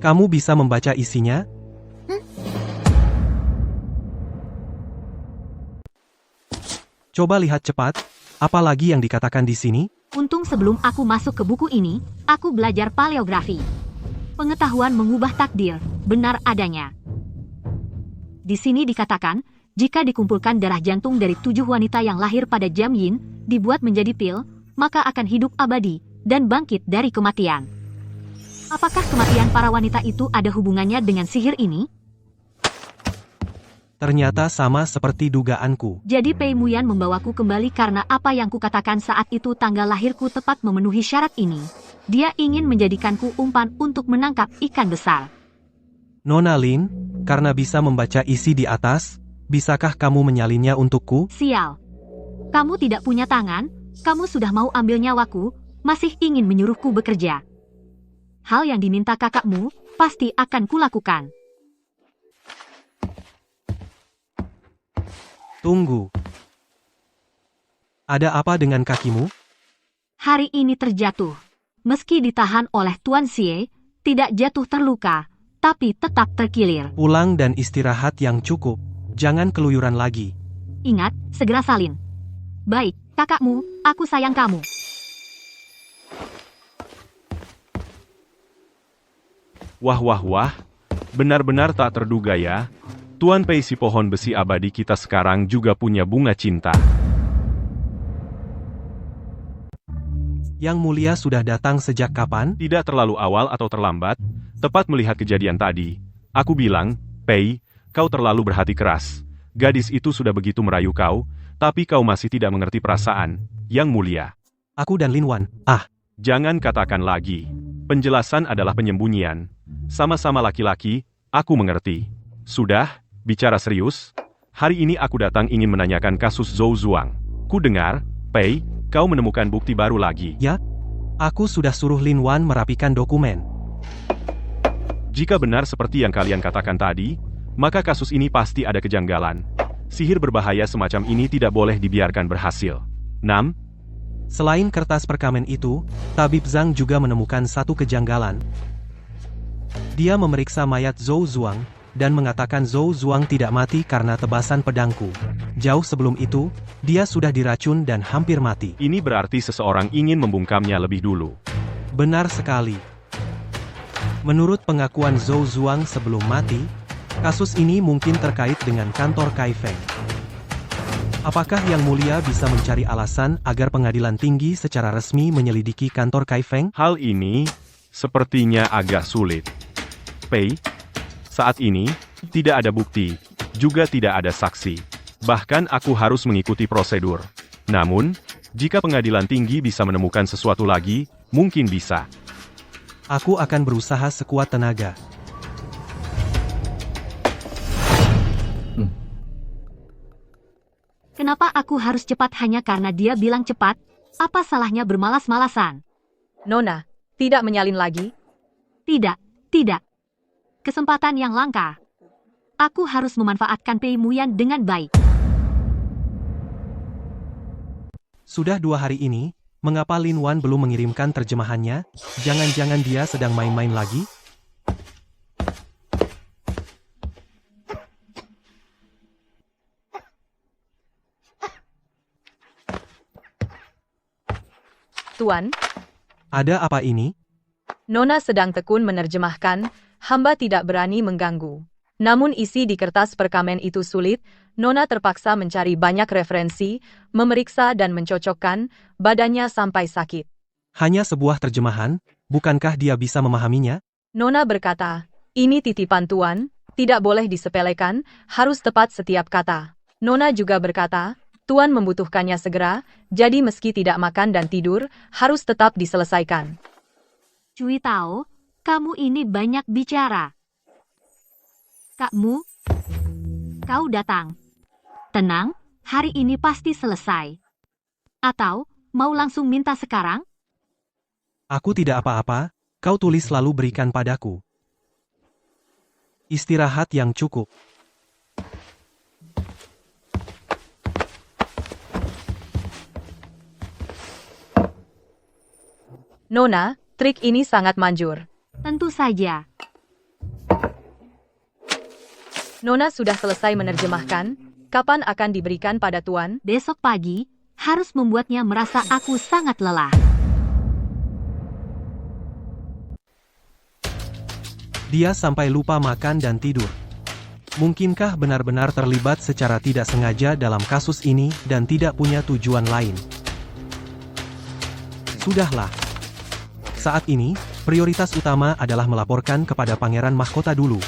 Kamu bisa membaca isinya? Coba lihat cepat, apa lagi yang dikatakan di sini? Untung sebelum aku masuk ke buku ini, aku belajar paleografi. Pengetahuan mengubah takdir, benar adanya. Di sini dikatakan, jika dikumpulkan darah jantung dari 7 wanita yang lahir pada jam yin, dibuat menjadi pil, maka akan hidup abadi, dan bangkit dari kematian. Apakah kematian para wanita itu ada hubungannya dengan sihir ini? Ternyata sama seperti dugaanku. Jadi Pei Muyan membawaku kembali karena apa yang kukatakan saat itu tanggal lahirku tepat memenuhi syarat ini. Dia ingin menjadikanku umpan untuk menangkap ikan besar. Nona Lin, karena bisa membaca isi di atas, bisakah kamu menyalinnya untukku? Sial. Kamu tidak punya tangan, kamu sudah mau ambil nyawaku, masih ingin menyuruhku bekerja. Hal yang diminta kakakmu, pasti akan kulakukan. Tunggu. Ada apa dengan kakimu? Hari ini terjatuh. Meski ditahan oleh Tuan Xie, tidak jatuh terluka, tapi tetap terkilir. Pulang dan istirahat yang cukup. Jangan keluyuran lagi. Ingat, segera salin. Baik, kakakmu, aku sayang kamu. Wah wah wah, benar-benar tak terduga ya. Tuan Pei si pohon besi abadi kita sekarang juga punya bunga cinta. Yang mulia sudah datang sejak kapan? Tidak terlalu awal atau terlambat, tepat melihat kejadian tadi. Aku bilang, Pei, kau terlalu berhati keras. Gadis itu sudah begitu merayu kau, tapi kau masih tidak mengerti perasaan. Yang mulia. Aku dan Lin Wan. Jangan katakan lagi. Penjelasan adalah penyembunyian. Sama-sama laki-laki, aku mengerti. Sudah, bicara serius. Hari ini aku datang ingin menanyakan kasus Zhou Zuang. Ku dengar, Pei, kau menemukan bukti baru lagi. Ya, aku sudah suruh Lin Wan merapikan dokumen. Jika benar seperti yang kalian katakan tadi, maka kasus ini pasti ada kejanggalan. Sihir berbahaya semacam ini tidak boleh dibiarkan berhasil. 6. Selain kertas perkamen itu, Tabib Zhang juga menemukan satu kejanggalan. Dia memeriksa mayat Zhou Zuang, dan mengatakan Zhou Zuang tidak mati karena tebasan pedangku. Jauh sebelum itu, dia sudah diracun dan hampir mati. Ini berarti seseorang ingin membungkamnya lebih dulu. Benar sekali. Menurut pengakuan Zhou Zuang sebelum mati, kasus ini mungkin terkait dengan kantor Kai Feng. Apakah Yang Mulia bisa mencari alasan agar pengadilan tinggi secara resmi menyelidiki kantor Kai Feng? Hal ini sepertinya agak sulit. Pei, saat ini tidak ada bukti, juga tidak ada saksi. Bahkan aku harus mengikuti prosedur. Namun, jika pengadilan tinggi bisa menemukan sesuatu lagi, mungkin bisa. Aku akan berusaha sekuat tenaga. Kenapa aku harus cepat hanya karena dia bilang cepat? Apa salahnya bermalas-malasan? Nona, tidak menyalin lagi? Tidak, tidak. Kesempatan yang langka. Aku harus memanfaatkan Pei Muyan dengan baik. Sudah 2 hari ini, Mengapa Lin Wan belum mengirimkan terjemahannya? Jangan-jangan dia sedang main-main lagi? Tuan, Ada apa ini? Nona sedang tekun menerjemahkan, hamba tidak berani mengganggu. Namun isi di kertas perkamen itu sulit, Nona terpaksa mencari banyak referensi, memeriksa dan mencocokkan, badannya sampai sakit. Hanya sebuah terjemahan, bukankah dia bisa memahaminya? Nona berkata, ini titipan Tuan, tidak boleh disepelekan, harus tepat setiap kata. Nona juga berkata, Tuan membutuhkannya segera, jadi meski tidak makan dan tidur, harus tetap diselesaikan. Cui Tao, kamu ini banyak bicara. Kakmu, kau datang. Tenang, hari ini pasti selesai. Atau, mau langsung minta sekarang? Aku tidak apa-apa, kau tulis lalu berikan padaku. Istirahat yang cukup. Nona, trik ini sangat manjur. Tentu saja. Nona sudah selesai menerjemahkan, kapan akan diberikan pada Tuan? Besok pagi, harus membuatnya merasa aku sangat lelah. Dia sampai lupa makan dan tidur. Mungkinkah benar-benar terlibat secara tidak sengaja dalam kasus ini dan tidak punya tujuan lain? Sudahlah. Saat ini, prioritas utama adalah melaporkan kepada Pangeran Mahkota dulu.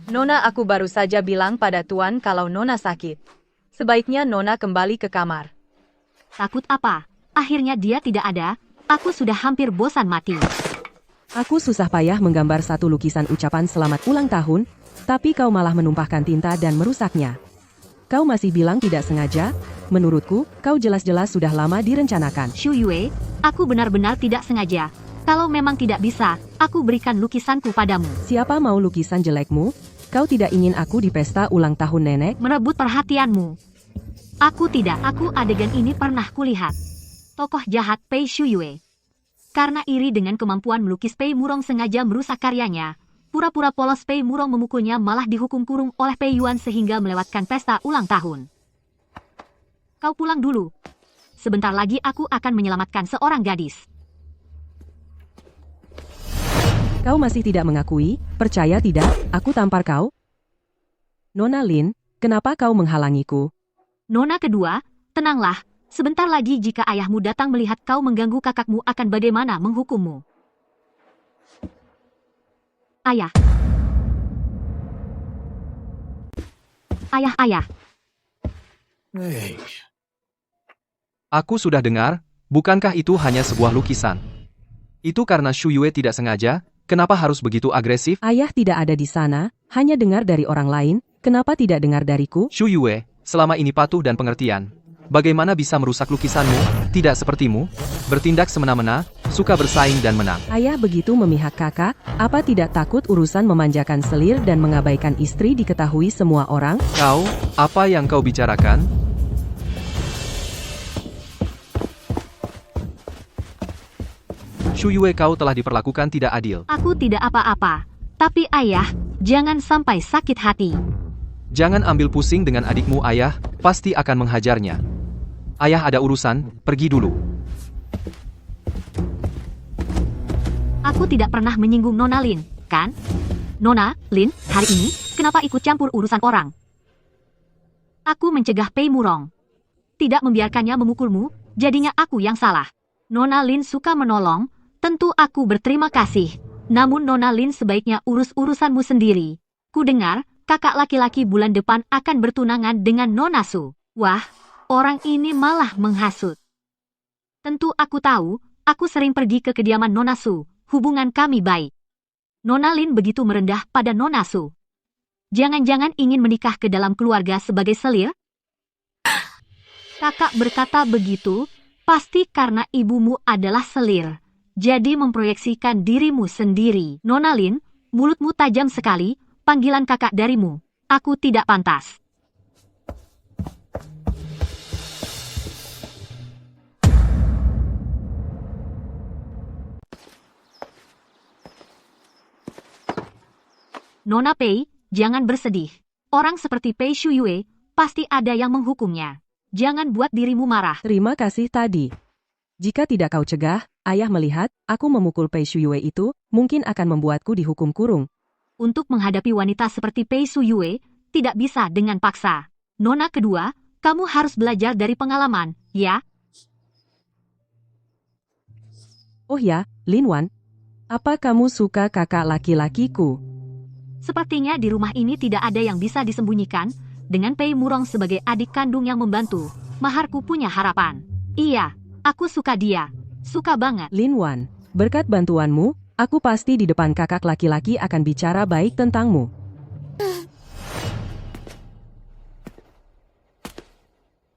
Nona, aku baru saja bilang pada Tuan kalau Nona sakit. Sebaiknya Nona kembali ke kamar. Takut apa? Akhirnya dia tidak ada, aku sudah hampir bosan mati. Aku susah payah menggambar satu lukisan ucapan selamat ulang tahun, tapi kau malah menumpahkan tinta dan merusaknya. Kau masih bilang tidak sengaja? Menurutku, kau jelas-jelas sudah lama direncanakan. Shu Yue, aku benar-benar tidak sengaja. Kalau memang tidak bisa, aku berikan lukisanku padamu. Siapa mau lukisan jelekmu? Kau tidak ingin aku di pesta ulang tahun nenek? Merebut perhatianmu. Aku tidak, adegan ini pernah kulihat. Tokoh jahat Pei Shu Yue. Karena iri dengan kemampuan melukis Pei Murong sengaja merusak karyanya. Pura-pura polos Pei Murong memukulnya malah dihukum kurung oleh Pei Yuan sehingga melewatkan pesta ulang tahun. Kau pulang dulu. Sebentar lagi aku akan menyelamatkan seorang gadis. Kau masih tidak mengakui, percaya tidak, aku tampar kau? Nona Lin, kenapa kau menghalangiku? Nona kedua, tenanglah. Sebentar lagi jika ayahmu datang melihat kau mengganggu kakakmu akan bagaimana menghukummu. Ayah. Ayah. Aku sudah dengar, bukankah itu hanya sebuah lukisan? Itu karena Shu Yue tidak sengaja, kenapa harus begitu agresif? Ayah tidak ada di sana, hanya dengar dari orang lain, kenapa tidak dengar dariku? Shu Yue, selama ini patuh dan pengertian. Bagaimana bisa merusak lukisanmu, tidak sepertimu, bertindak semena-mena, suka bersaing dan menang. Ayah begitu memihak kakak, apa tidak takut urusan memanjakan selir dan mengabaikan istri diketahui semua orang? Kau, apa yang kau bicarakan? Shu Yue, kau telah diperlakukan tidak adil. Aku tidak apa-apa. Tapi ayah, jangan sampai sakit hati. Jangan ambil pusing dengan adikmu. Ayah pasti akan menghajarnya. Ayah ada urusan, pergi dulu. Aku tidak pernah menyinggung Nona Lin, kan? Nona, Lin, hari ini, kenapa ikut campur urusan orang? Aku mencegah Pei Murong. Tidak membiarkannya memukulmu, jadinya aku yang salah. Nona Lin suka menolong, tentu aku berterima kasih. Namun Nona Lin sebaiknya urus urusanmu sendiri. Ku dengar, kakak laki-laki bulan depan akan bertunangan dengan Nona Su. Wah, orang ini malah menghasut. Tentu aku tahu, aku sering pergi ke kediaman Nona Su, hubungan kami baik. Nona Lin begitu merendah pada Nona Su. Jangan-jangan ingin menikah ke dalam keluarga sebagai selir? Kakak berkata begitu, pasti karena ibumu adalah selir. Jadi memproyeksikan dirimu sendiri. Nona Lin, mulutmu tajam sekali, panggilan kakak darimu. Aku tidak pantas. Nona Pei, jangan bersedih. Orang seperti Pei Shuyue pasti ada yang menghukumnya. Jangan buat dirimu marah. Terima kasih tadi. Jika tidak kau cegah, ayah melihat aku memukul Pei Shuyue itu, mungkin akan membuatku dihukum kurung. Untuk menghadapi wanita seperti Pei Shuyue, tidak bisa dengan paksa. Nona kedua, kamu harus belajar dari pengalaman, ya? Oh ya, Lin Wan. Apa kamu suka kakak laki-lakiku? Sepertinya di rumah ini tidak ada yang bisa disembunyikan. Dengan Pei Murong sebagai adik kandung yang membantu, maharku punya harapan. Iya, aku suka dia. Suka banget. Lin Wan, berkat bantuanmu, aku pasti di depan kakak laki-laki akan bicara baik tentangmu.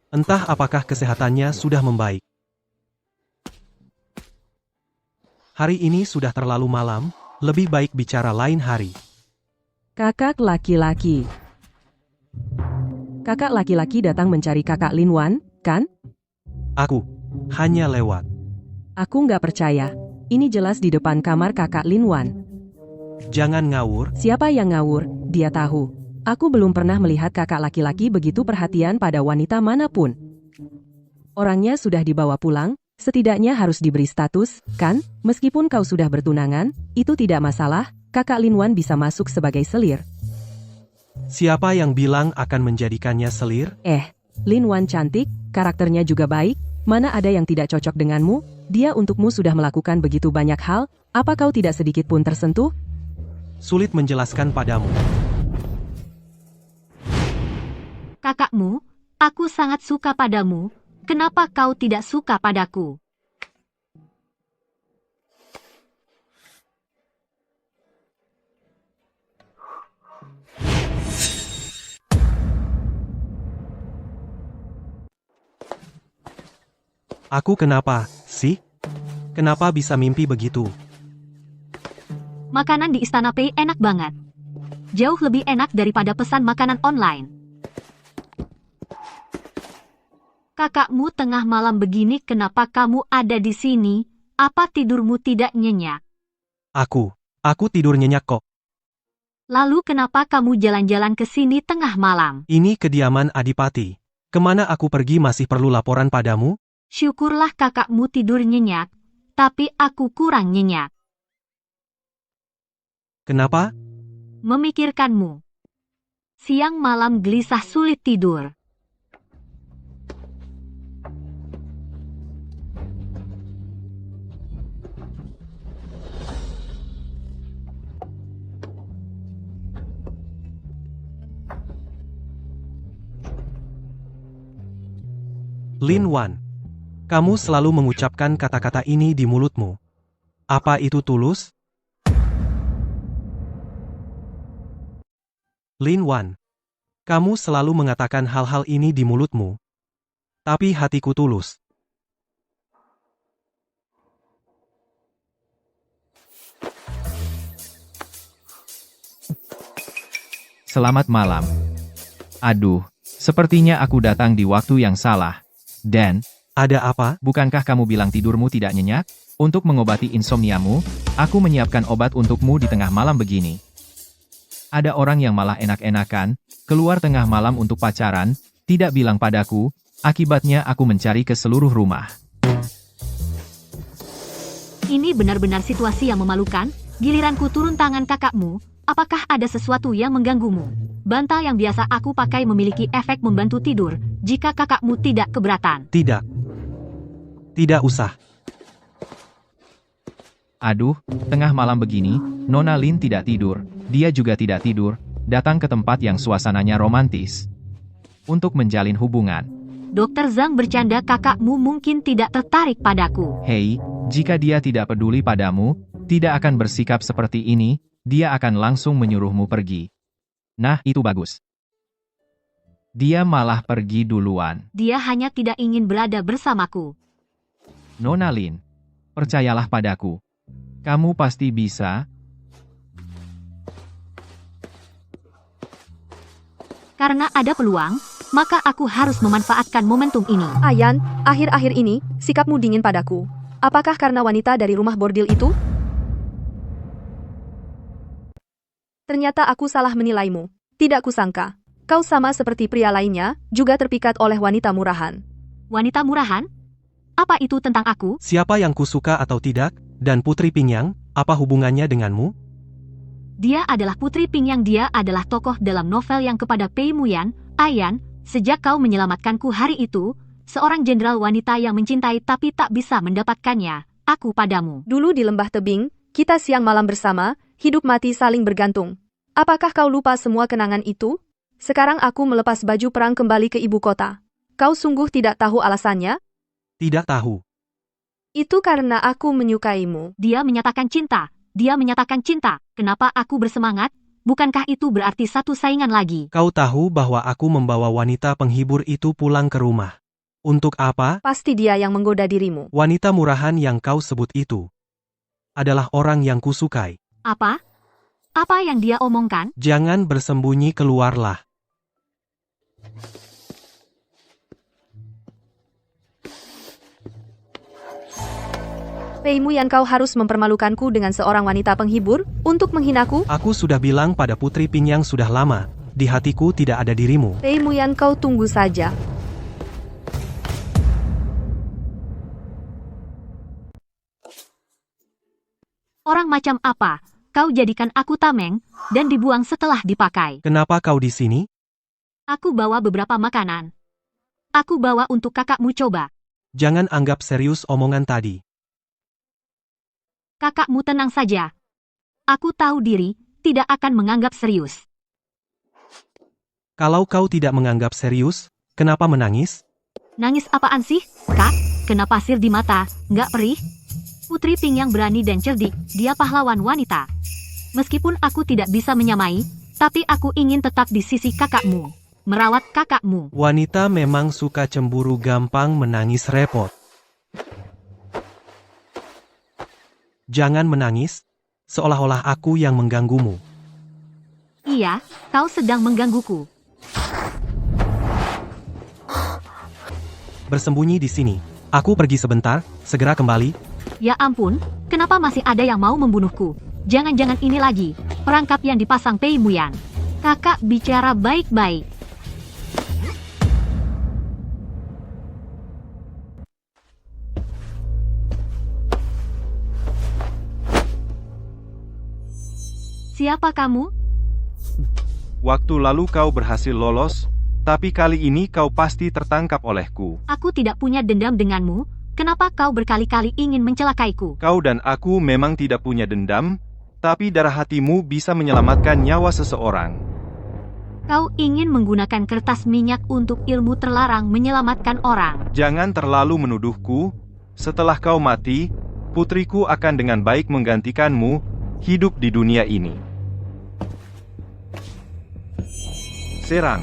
Entah apakah kesehatannya sudah membaik. Hari ini sudah terlalu malam, lebih baik bicara lain hari. Kakak laki-laki. Kakak laki-laki datang mencari kakak Lin Wan, kan? Aku hanya lewat. Aku nggak percaya. Ini jelas di depan kamar kakak Lin Wan. Jangan ngawur. Siapa yang ngawur? Dia tahu. Aku belum pernah melihat kakak laki-laki begitu perhatian pada wanita manapun. Orangnya sudah dibawa pulang, setidaknya harus diberi status, kan? Meskipun kau sudah bertunangan, itu tidak masalah, kakak Lin Wan bisa masuk sebagai selir. Siapa yang bilang akan menjadikannya selir? Lin Wan cantik, karakternya juga baik, mana ada yang tidak cocok denganmu? Dia untukmu sudah melakukan begitu banyak hal, apa kau tidak sedikit pun tersentuh? Sulit menjelaskan padamu. Kakakmu, aku sangat suka padamu. Kenapa kau tidak suka padaku? Aku kenapa, sih? Kenapa bisa mimpi begitu? Makanan di Istana Pei enak banget. Jauh lebih enak daripada pesan makanan online. Kakakmu tengah malam begini, kenapa kamu ada di sini? Apa tidurmu tidak nyenyak? Aku tidur nyenyak kok. Lalu kenapa kamu jalan-jalan ke sini tengah malam? Ini kediaman Adipati. Kemana aku pergi masih perlu laporan padamu? Syukurlah kakakmu tidur nyenyak, tapi aku kurang nyenyak. Kenapa? Memikirkanmu. Siang malam gelisah sulit tidur. Lin Wan, kamu selalu mengucapkan kata-kata ini di mulutmu. Apa itu tulus? Lin Wan, kamu selalu mengatakan hal-hal ini di mulutmu. Tapi hatiku tulus. Selamat malam. Aduh, sepertinya aku datang di waktu yang salah. Dan, Ada apa? bukankah kamu bilang tidurmu tidak nyenyak? Untuk mengobati insomniamu, aku menyiapkan obat untukmu di tengah malam begini. Ada orang yang malah enak-enakan, keluar tengah malam untuk pacaran, tidak bilang padaku, akibatnya aku mencari ke seluruh rumah. Ini benar-benar situasi yang memalukan. Giliranku turun tangan kakakmu. Apakah ada sesuatu yang mengganggumu? Bantal yang biasa aku pakai memiliki efek membantu tidur, jika kakakmu tidak keberatan. Tidak. Tidak usah. Aduh, tengah malam begini, Nona Lin tidak tidur, dia juga tidak tidur, datang ke tempat yang suasananya romantis. Untuk menjalin hubungan. Dokter Zhang bercanda, kakakmu mungkin tidak tertarik padaku. Hei, jika dia tidak peduli padamu, tidak akan bersikap seperti ini, dia akan langsung menyuruhmu pergi. Nah, itu bagus. Dia malah pergi duluan. Dia hanya tidak ingin berada bersamaku. Nona Lin, percayalah padaku. Kamu pasti bisa. Karena ada peluang, maka aku harus memanfaatkan momentum ini. Ayan, akhir-akhir ini, sikapmu dingin padaku. Apakah karena wanita dari rumah bordil itu? Ternyata aku salah menilaimu. Tidak kusangka. Kau sama seperti pria lainnya, juga terpikat oleh wanita murahan. Wanita murahan? Apa itu tentang aku? Siapa yang kusuka atau tidak, dan Putri Pingyang, apa hubungannya denganmu? Dia adalah Putri Pingyang. Dia adalah tokoh dalam novel yang kepada Pei Muyan. Ayan, sejak kau menyelamatkanku hari itu, seorang jenderal wanita yang mencintai tapi tak bisa mendapatkannya, aku padamu. Dulu di lembah tebing, kita siang malam bersama, hidup mati saling bergantung. Apakah kau lupa semua kenangan itu? Sekarang aku melepas baju perang kembali ke ibu kota. Kau sungguh tidak tahu alasannya? Tidak tahu. Itu karena aku menyukaimu. Dia menyatakan cinta. Dia menyatakan cinta. Kenapa aku bersemangat? Bukankah itu berarti satu saingan lagi? Kau tahu bahwa aku membawa wanita penghibur itu pulang ke rumah. Untuk apa? Pasti dia yang menggoda dirimu. Wanita murahan yang kau sebut itu adalah orang yang kusukai. Apa? Apa yang dia omongkan? Jangan bersembunyi, keluarlah. Pei Muyan, kau harus mempermalukanku dengan seorang wanita penghibur, untuk menghinaku? Aku sudah bilang pada Putri Pingyang sudah lama, di hatiku tidak ada dirimu. Pei Muyan, kau tunggu saja. Orang macam apa? Kau jadikan aku tameng, dan dibuang setelah dipakai. Kenapa kau di sini? Aku bawa beberapa makanan. Aku bawa untuk kakakmu coba. Jangan anggap serius omongan tadi. Kakakmu tenang saja. Aku tahu diri, tidak akan menganggap serius. Kalau kau tidak menganggap serius, kenapa menangis? Nangis apaan sih, Kak? Kena pasir di mata, nggak perih? Putri Pingyang berani dan cerdik, dia pahlawan wanita. Meskipun aku tidak bisa menyamai, tapi aku ingin tetap di sisi kakakmu. Merawat kakakmu. Wanita memang suka cemburu, gampang menangis, repot. Jangan menangis, seolah-olah aku yang mengganggumu. Iya, kau sedang menggangguku. Bersembunyi di sini. Aku pergi sebentar, segera kembali. Ya ampun, kenapa masih ada yang mau membunuhku? Jangan-jangan ini lagi, perangkap yang dipasang Pei Muyan. Kakak bicara baik-baik. Siapa kamu? Waktu lalu kau berhasil lolos, tapi kali ini kau pasti tertangkap olehku. Aku tidak punya dendam denganmu, kenapa kau berkali-kali ingin mencelakaiku? Kau dan aku memang tidak punya dendam, tapi darah hatimu bisa menyelamatkan nyawa seseorang. Kau ingin menggunakan kertas minyak untuk ilmu terlarang menyelamatkan orang. Jangan terlalu menuduhku, setelah kau mati, putriku akan dengan baik menggantikanmu, hidup di dunia ini. Serang.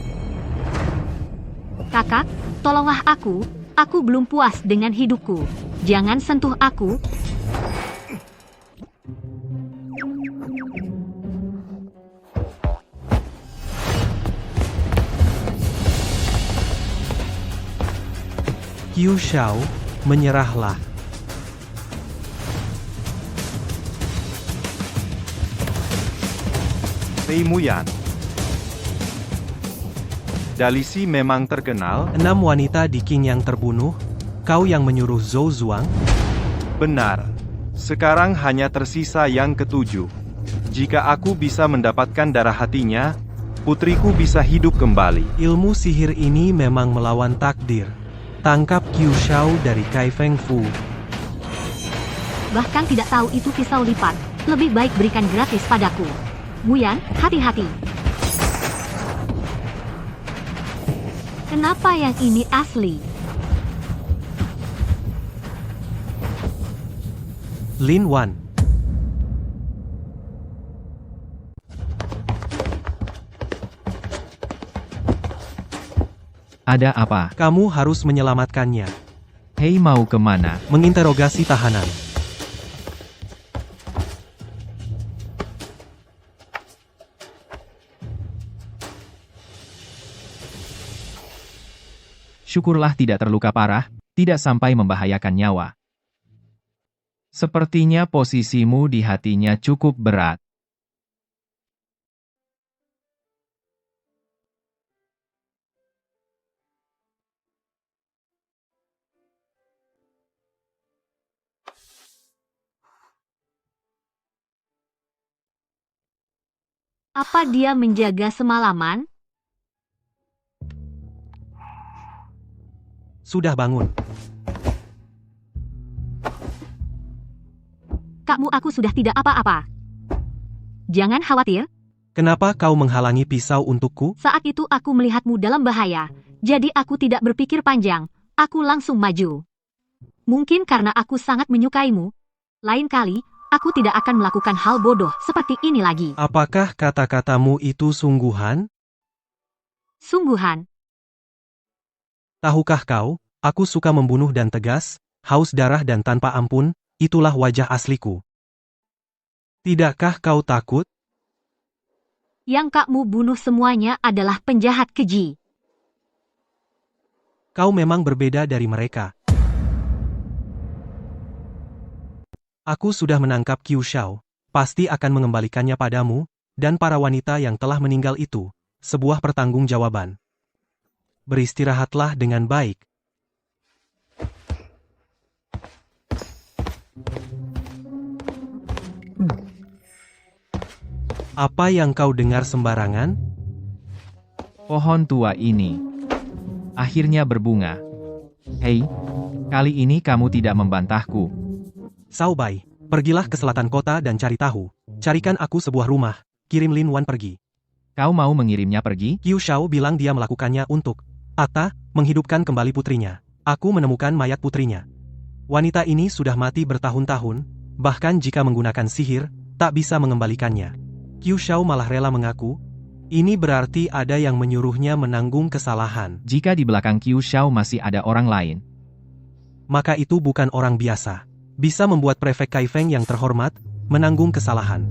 Kakak, tolonglah aku belum puas dengan hidupku. Jangan sentuh aku. Qiu Shao, menyerahlah. Pei Muyan. Dalisi memang terkenal. 6 wanita di King yang terbunuh, kau yang menyuruh Zhou Zuang? Benar. Sekarang hanya tersisa yang ketujuh. Jika aku bisa mendapatkan darah hatinya, putriku bisa hidup kembali. Ilmu sihir ini memang melawan takdir. Tangkap Qiu Shao dari Kai Feng Fu. Bahkan tidak tahu itu pisau lipat. Lebih baik berikan gratis padaku. Muyan, hati-hati. Kenapa yang ini asli? Lin Wan. Ada apa? Kamu harus menyelamatkannya. Hei, mau kemana? Menginterogasi tahanan. Syukurlah tidak terluka parah, tidak sampai membahayakan nyawa. Sepertinya posisimu di hatinya cukup berat. Apa dia menjaga semalaman? Sudah bangun. Kakmu aku sudah tidak apa-apa. Jangan khawatir, Kenapa kau menghalangi pisau untukku? saat itu aku melihatmu dalam bahaya. Jadi aku tidak berpikir panjang, aku langsung maju. Mungkin karena aku sangat menyukaimu. Lain kali, aku tidak akan melakukan hal bodoh seperti ini lagi. Apakah kata-katamu itu sungguhan? Sungguhan. Tahukah kau, aku suka membunuh dan tegas, haus darah dan tanpa ampun, itulah wajah asliku. Tidakkah kau takut? Yang kakmu bunuh semuanya adalah penjahat keji. Kau memang berbeda dari mereka. Aku sudah menangkap Qiu Shao, pasti akan mengembalikannya padamu, dan para wanita yang telah meninggal itu, sebuah pertanggungjawaban. Beristirahatlah dengan baik. Apa yang kau dengar sembarangan? Pohon tua ini akhirnya berbunga. Hei, kali ini kamu tidak membantahku. Sao Bai, pergilah ke selatan kota dan cari tahu. Carikan aku sebuah rumah, kirim Lin Wan pergi. Kau mau mengirimnya pergi? Qiu Shao bilang dia melakukannya untuk menghidupkan kembali putrinya. Aku menemukan mayat putrinya. Wanita ini sudah mati bertahun-tahun, bahkan jika menggunakan sihir, tak bisa mengembalikannya. Qiu Shao malah rela mengaku, ini berarti ada yang menyuruhnya menanggung kesalahan. Jika di belakang Qiu Shao masih ada orang lain, Maka itu bukan orang biasa. Bisa membuat prefek Kaifeng yang terhormat, menanggung kesalahan.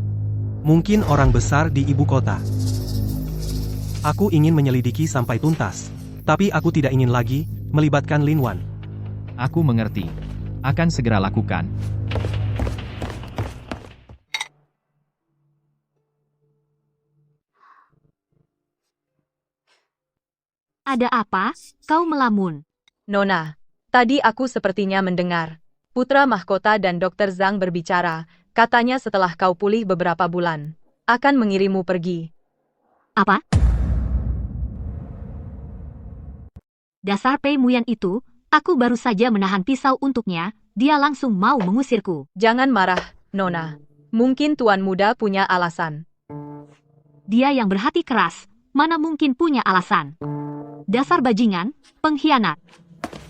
Mungkin orang besar di ibu kota. Aku ingin menyelidiki sampai tuntas. Tapi aku tidak ingin lagi melibatkan Lin Wan. aku mengerti. Akan segera lakukan. Ada apa? Kau melamun. Nona, tadi aku sepertinya mendengar. Putra mahkota dan Dr. Zhang berbicara, katanya setelah kau pulih beberapa bulan, akan mengirimu pergi. Apa? Dasar Pei Muyan itu, aku baru saja menahan pisau untuknya, dia langsung mau mengusirku. Jangan marah, Nona. Mungkin Tuan Muda punya alasan. Dia yang berhati keras, mana mungkin punya alasan. Dasar bajingan, pengkhianat.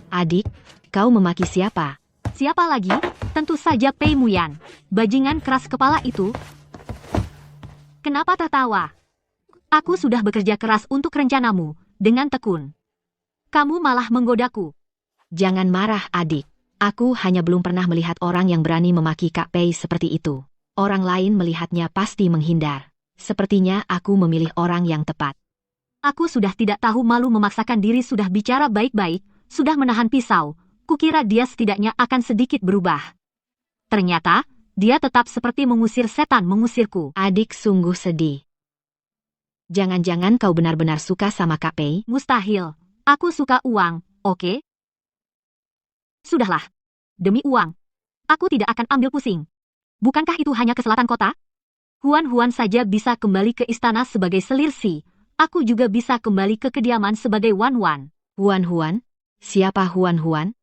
Adik, kau memaki siapa? Siapa lagi? Tentu saja Pei Muyan. Bajingan keras kepala itu. Kenapa tertawa? Aku sudah bekerja keras untuk rencanamu, dengan tekun. Kamu malah menggodaku. Jangan marah, adik. Aku hanya belum pernah melihat orang yang berani memaki Kak Pei seperti itu. Orang lain melihatnya pasti menghindar. Sepertinya aku memilih orang yang tepat. Aku sudah tidak tahu malu memaksakan diri sudah bicara baik-baik, sudah menahan pisau. Kukira dia setidaknya akan sedikit berubah. Ternyata, dia tetap seperti mengusir setan mengusirku. Adik sungguh sedih. Jangan-jangan kau benar-benar suka sama Kak Pei? Mustahil. Aku suka uang, oke? Sudahlah. Demi uang. Aku tidak akan ambil pusing. Bukankah itu hanya ke selatan kota? Huan-Huan saja bisa kembali ke istana sebagai selirsi. Aku juga bisa kembali ke kediaman sebagai Wan-Wan. Huan-Huan? Siapa Huan-Huan?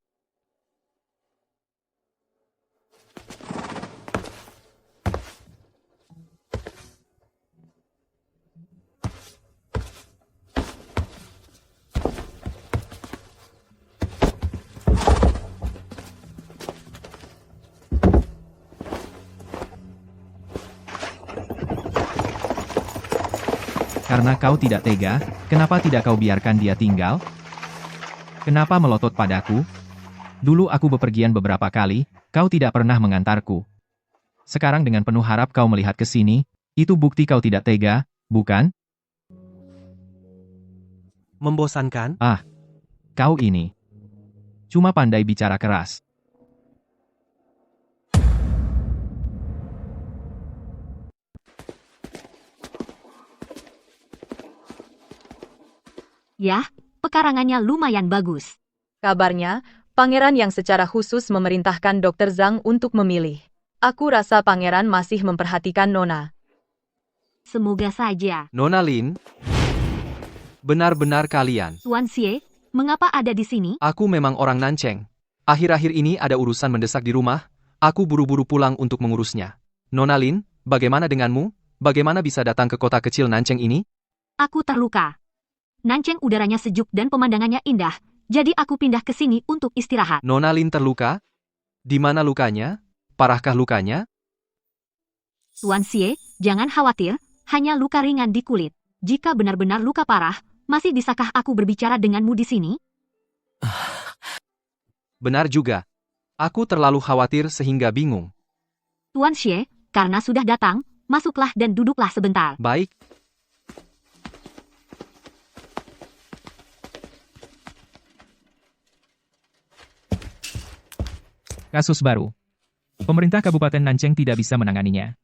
Karena kau tidak tega, kenapa tidak kau biarkan dia tinggal? Kenapa melotot padaku? Dulu aku bepergian beberapa kali, kau tidak pernah mengantarku. Sekarang dengan penuh harap kau melihat ke sini, itu bukti kau tidak tega, bukan? Membosankan? kau ini cuma pandai bicara keras. Yah, pekarangannya lumayan bagus. Kabarnya, pangeran yang secara khusus memerintahkan Dr. Zhang untuk memilih. Aku rasa pangeran masih memperhatikan Nona. Semoga saja. Nona Lin, benar-benar kalian. Tuan Xie, mengapa ada di sini? Aku memang orang Nancheng. Akhir-akhir ini ada urusan mendesak di rumah, aku buru-buru pulang untuk mengurusnya. Nona Lin, bagaimana denganmu? Bagaimana bisa datang ke kota kecil Nancheng ini? Aku terluka. Nancheng udaranya sejuk dan pemandangannya indah, jadi aku pindah ke sini untuk istirahat. Nona Lin terluka? Di mana lukanya? Parahkah lukanya? Tuan Xie, jangan khawatir, hanya luka ringan di kulit. Jika benar-benar luka parah, masih bisakah aku berbicara denganmu di sini? Benar juga. Aku terlalu khawatir sehingga bingung. Tuan Xie, karena sudah datang, masuklah dan duduklah sebentar. Baik. Kasus baru. Pemerintah Kabupaten Nancheng tidak bisa menanganinya.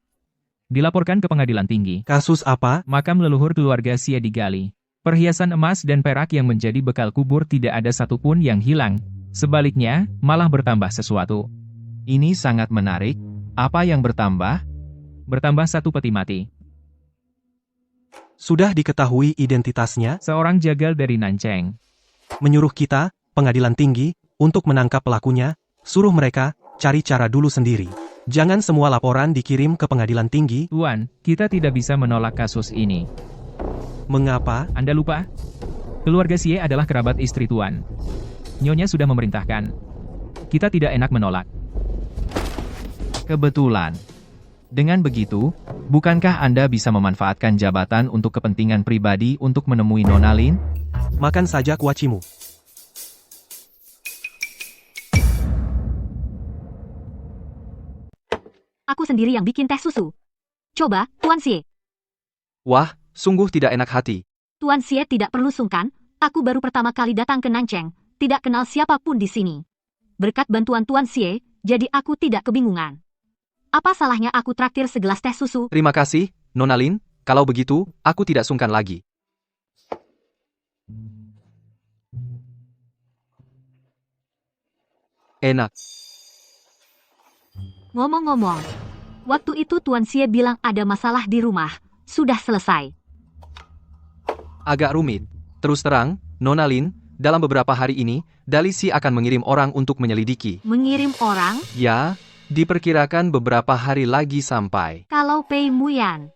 Dilaporkan ke pengadilan tinggi. Kasus apa? Makam leluhur keluarga Xie digali. Perhiasan emas dan perak yang menjadi bekal kubur tidak ada satupun yang hilang. Sebaliknya, malah bertambah sesuatu. Ini sangat menarik. Apa yang bertambah? Bertambah satu peti mati. Sudah diketahui identitasnya? Seorang jagal dari Nancheng. Menyuruh kita, pengadilan tinggi, untuk menangkap pelakunya. Suruh mereka cari cara dulu sendiri. Jangan semua laporan dikirim ke pengadilan tinggi. Tuan, kita tidak bisa menolak kasus ini. Mengapa? Anda lupa? Keluarga Xie adalah kerabat istri Tuan. Nyonya sudah memerintahkan. Kita tidak enak menolak. Kebetulan. Dengan begitu, bukankah Anda bisa memanfaatkan jabatan untuk kepentingan pribadi untuk menemui Nona Lin? Makan saja kuacimu. Aku sendiri yang bikin teh susu. Coba, Tuan Xie. Wah, sungguh tidak enak hati. Tuan Xie tidak perlu sungkan, aku baru pertama kali datang ke Nancheng, tidak kenal siapapun di sini. Berkat bantuan Tuan Xie, jadi aku tidak kebingungan. Apa salahnya aku traktir segelas teh susu? Terima kasih, Nona Lin. Kalau begitu, aku tidak sungkan lagi. Enak. Ngomong-ngomong, waktu itu Tuan Xie bilang ada masalah di rumah, sudah selesai. Agak rumit. Terus terang, Nona Lin, dalam beberapa hari ini, Dalisi akan mengirim orang untuk menyelidiki. Mengirim orang? Ya, diperkirakan beberapa hari lagi sampai. Kalau Pei Muyan.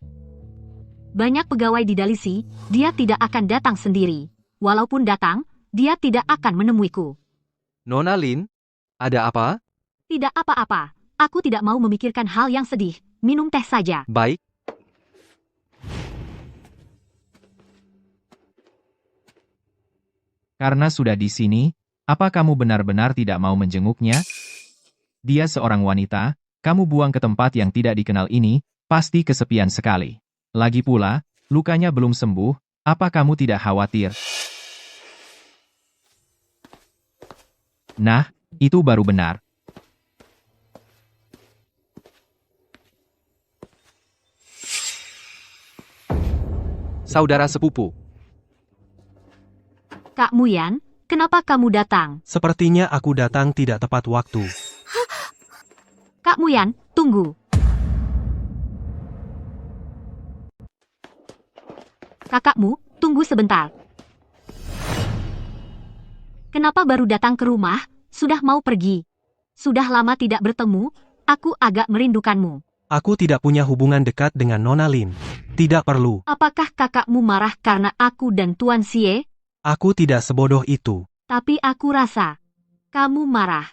Banyak pegawai di Dalisi, dia tidak akan datang sendiri. Walaupun datang, dia tidak akan menemuiku. Nona Lin, ada apa? Tidak apa-apa. Aku tidak mau memikirkan hal yang sedih. Minum teh saja. Baik. Karena sudah di sini, apa kamu benar-benar tidak mau menjenguknya? Dia seorang wanita, kamu buang ke tempat yang tidak dikenal ini, pasti kesepian sekali. Lagi pula, lukanya belum sembuh, apa kamu tidak khawatir? Nah, itu baru benar. Saudara sepupu. Kak Muyan, kenapa kamu datang? Sepertinya aku datang tidak tepat waktu. Kak Muyan, tunggu. Kakakmu, tunggu sebentar. Kenapa baru datang ke rumah? Sudah mau pergi. Sudah lama tidak bertemu, aku agak merindukanmu. Aku tidak punya hubungan dekat dengan Nona Lin. Tidak perlu. Apakah kakakmu marah karena aku dan Tuan Xie? Aku tidak sebodoh itu. Tapi aku rasa kamu marah.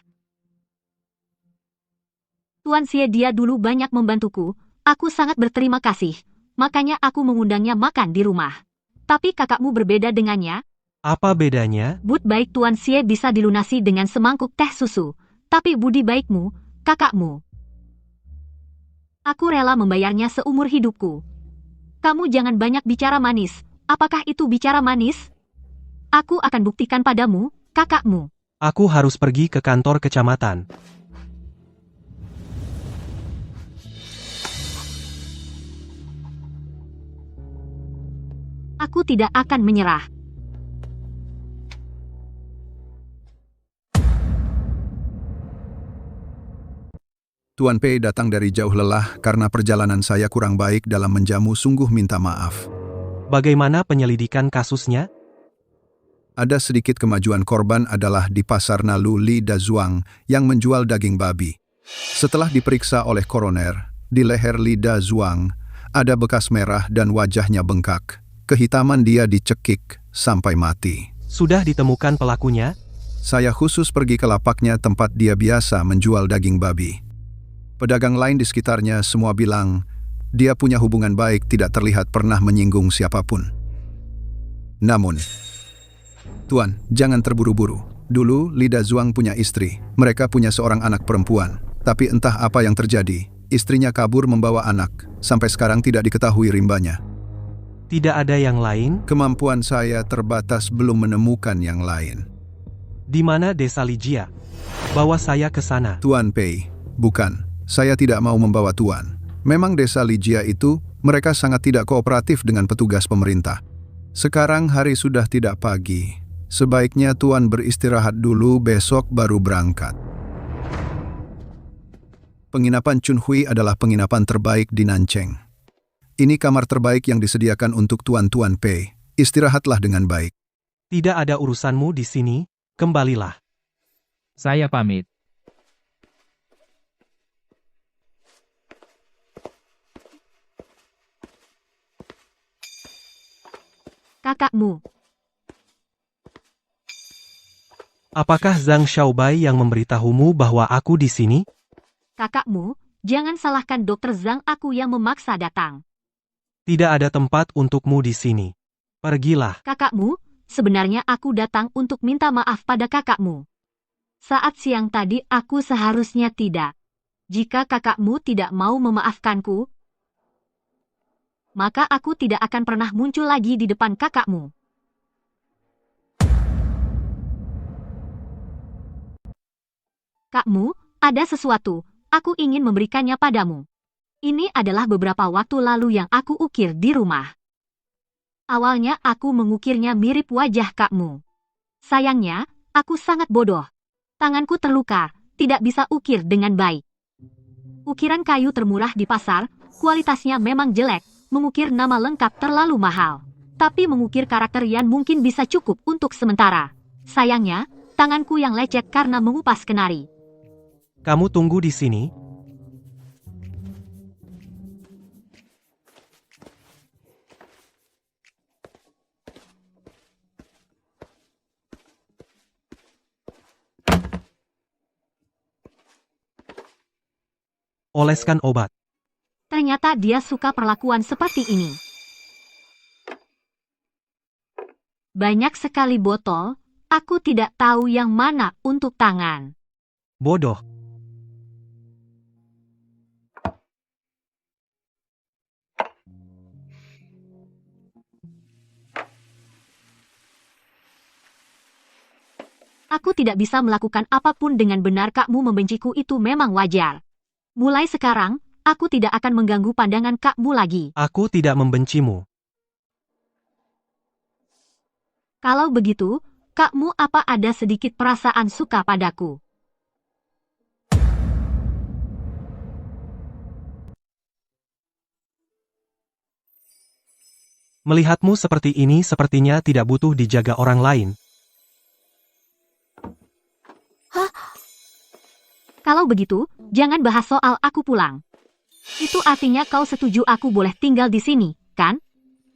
Tuan Xie dia dulu banyak membantuku, aku sangat berterima kasih. Makanya aku mengundangnya makan di rumah. Tapi kakakmu berbeda dengannya. Apa bedanya? Bud baik Tuan Xie bisa dilunasi dengan semangkuk teh susu. Tapi budi baikmu, kakakmu. Aku rela membayarnya seumur hidupku. Kamu jangan banyak bicara manis. Apakah itu bicara manis? Aku akan buktikan padamu, kakakmu. Aku harus pergi ke kantor kecamatan. Aku tidak akan menyerah. Tuan Pei datang dari jauh lelah karena perjalanan saya kurang baik dalam menjamu, sungguh minta maaf. Bagaimana penyelidikan kasusnya? Ada sedikit kemajuan. Korban adalah di pasar Nalu Li Dazuang yang menjual daging babi. Setelah diperiksa oleh koroner, di leher Li Dazuang ada bekas merah dan wajahnya bengkak. Kehitaman dia dicekik sampai mati. Sudah ditemukan pelakunya? Saya khusus pergi ke lapaknya tempat dia biasa menjual daging babi. Pedagang lain di sekitarnya semua bilang, dia punya hubungan baik, tidak terlihat pernah menyinggung siapapun. Namun, Tuan, jangan terburu-buru. Dulu, Li Dazuang punya istri. Mereka punya seorang anak perempuan. Tapi entah apa yang terjadi, istrinya kabur membawa anak. Sampai sekarang tidak diketahui rimbanya. Tidak ada yang lain? Kemampuan saya terbatas, belum menemukan yang lain. Di mana desa Lijia? Bawa saya ke sana. Tuan Pei, bukan. Saya tidak mau membawa Tuan. Memang desa Lijia itu, mereka sangat tidak kooperatif dengan petugas pemerintah. Sekarang hari sudah tidak pagi. Sebaiknya Tuan beristirahat dulu, besok baru berangkat. Penginapan Chun Hui adalah penginapan terbaik di Nancheng. Ini kamar terbaik yang disediakan untuk Tuan Pei. Istirahatlah dengan baik. Tidak ada urusanmu di sini, kembalilah. Saya pamit. Kakakmu. Apakah Zhang Xiaobai yang memberitahumu bahwa aku di sini? Kakakmu, jangan salahkan Dokter Zhang, aku yang memaksa datang. Tidak ada tempat untukmu di sini. Pergilah. Kakakmu, sebenarnya aku datang untuk minta maaf pada kakakmu. Saat siang tadi aku seharusnya tidak. Jika kakakmu tidak mau memaafkanku, maka aku tidak akan pernah muncul lagi di depan kakakmu. Kakmu, ada sesuatu, aku ingin memberikannya padamu. Ini adalah beberapa waktu lalu yang aku ukir di rumah. Awalnya aku mengukirnya mirip wajah kakmu. Sayangnya, aku sangat bodoh. Tanganku terluka, tidak bisa ukir dengan baik. Ukiran kayu termurah di pasar, kualitasnya memang jelek. Mengukir nama lengkap terlalu mahal. Tapi mengukir karakter Yan mungkin bisa cukup untuk sementara. Sayangnya, tanganku yang lecet karena mengupas kenari. Kamu tunggu di sini. Oleskan obat. Ternyata dia suka perlakuan seperti ini. Banyak sekali botol, aku tidak tahu yang mana untuk tangan. Bodoh. Aku tidak bisa melakukan apapun dengan benar, kakmu membenciku itu memang wajar. Mulai sekarang, aku tidak akan mengganggu pandangan kakmu lagi. Aku tidak membencimu. Kalau begitu, kakmu apa ada sedikit perasaan suka padaku? Melihatmu seperti ini sepertinya tidak butuh dijaga orang lain. Kalau begitu, jangan bahas soal aku pulang. Itu artinya kau setuju aku boleh tinggal di sini, kan?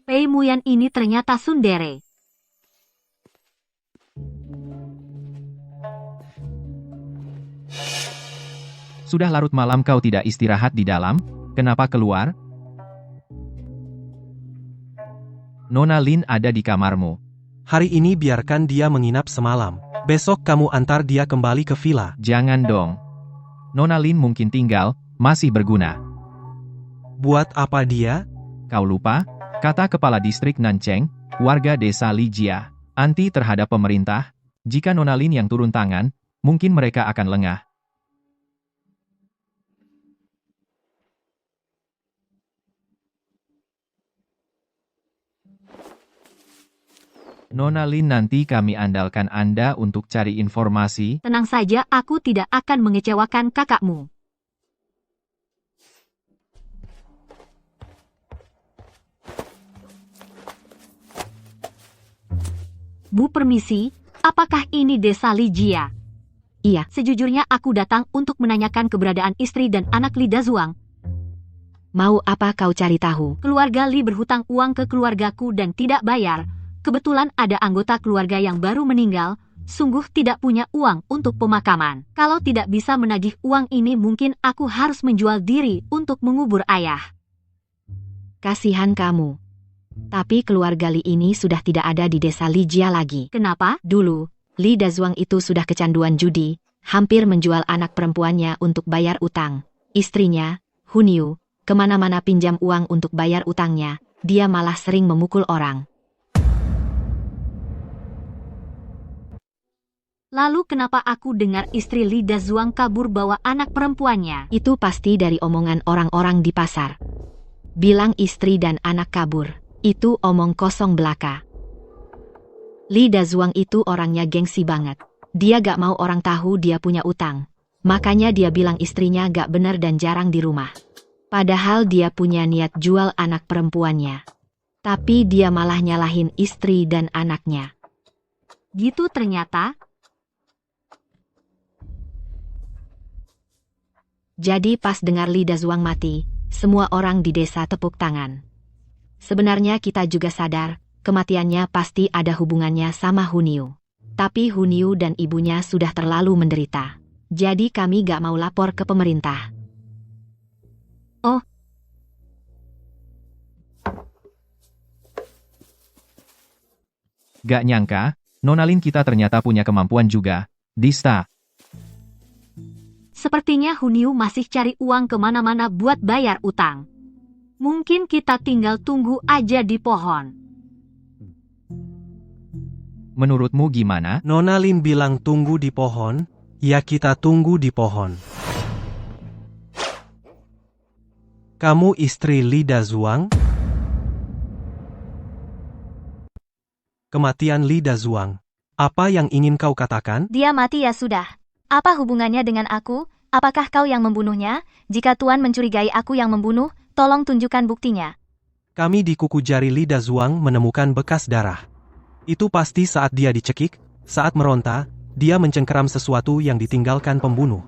Pei Muyan ini ternyata tsundere. Sudah larut malam kau tidak istirahat di dalam, kenapa keluar? Nona Lin ada di kamarmu. Hari ini biarkan dia menginap semalam. Besok kamu antar dia kembali ke villa. Jangan dong. Nona Lin mungkin tinggal, masih berguna. Buat apa dia? Kau lupa? Kata Kepala Distrik Nancheng, warga desa Lijia, anti terhadap pemerintah, Jika Nona Lin yang turun tangan, mungkin mereka akan lengah. Nona Lin, nanti kami andalkan Anda untuk cari informasi. Tenang saja, aku tidak akan mengecewakan kakakmu. Bu permisi, apakah ini desa Lijia? Iya. Sejujurnya aku datang untuk menanyakan keberadaan istri dan anak Li Dazuang. Mau apa kau cari tahu? Keluarga Li berhutang uang ke keluargaku dan tidak bayar. Kebetulan ada anggota keluarga yang baru meninggal, sungguh tidak punya uang untuk pemakaman. Kalau tidak bisa menagih uang ini, mungkin aku harus menjual diri untuk mengubur ayah. Kasihan kamu. Tapi keluarga Li ini sudah tidak ada di desa Lijia lagi. Kenapa? Dulu, Li Dazuang itu sudah kecanduan judi, hampir menjual anak perempuannya untuk bayar utang. Istrinya, Hunyu, kemana-mana pinjam uang untuk bayar utangnya, dia malah sering memukul orang. Lalu kenapa aku dengar istri Li Dazuang kabur bawa anak perempuannya? Itu pasti dari omongan orang-orang di pasar. Bilang istri dan anak kabur, itu omong kosong belaka. Li Dazuang itu orangnya gengsi banget. Dia gak mau orang tahu dia punya utang. Makanya dia bilang istrinya gak bener dan jarang di rumah. Padahal dia punya niat jual anak perempuannya. Tapi dia malah nyalahin istri dan anaknya. Gitu ternyata. Jadi pas dengar Li Dazuang mati, semua orang di desa tepuk tangan. Sebenarnya kita juga sadar, kematiannya pasti ada hubungannya sama Hunyu. Tapi Hunyu dan ibunya sudah terlalu menderita. Jadi kami gak mau lapor ke pemerintah. Oh. Gak nyangka, Nona Lin kita ternyata punya kemampuan juga. Dista. Sepertinya Hunyu masih cari uang kemana-mana buat bayar utang. Mungkin kita tinggal tunggu aja di pohon. Menurutmu gimana? Nona Lin bilang tunggu di pohon, ya kita tunggu di pohon. Kamu istri Li Dazuang? Kematian Li Dazuang. Apa yang ingin kau katakan? Dia mati ya sudah. Apa hubungannya dengan aku? Apakah kau yang membunuhnya? Jika Tuan mencurigai aku yang membunuh, tolong tunjukkan buktinya. Kami di kuku jari Li Dazuang menemukan bekas darah. Itu pasti saat dia dicekik, saat meronta, dia mencengkeram sesuatu yang ditinggalkan pembunuh.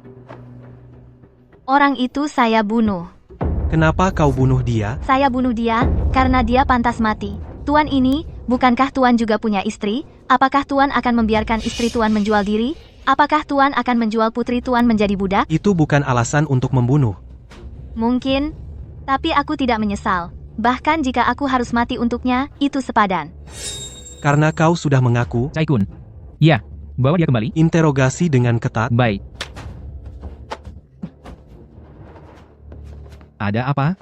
Orang itu saya bunuh. Kenapa kau bunuh dia? Saya bunuh dia, karena dia pantas mati. Tuan ini, bukankah Tuan juga punya istri? Apakah Tuan akan membiarkan istri Tuan menjual diri? Apakah Tuan akan menjual putri Tuan menjadi budak? Itu bukan alasan untuk membunuh. Mungkin, tapi aku tidak menyesal. Bahkan jika aku harus mati untuknya, itu sepadan. Karena kau sudah mengaku. Cai-kun. Ya, bawa dia kembali. Interogasi dengan ketat. Baik. Ada apa?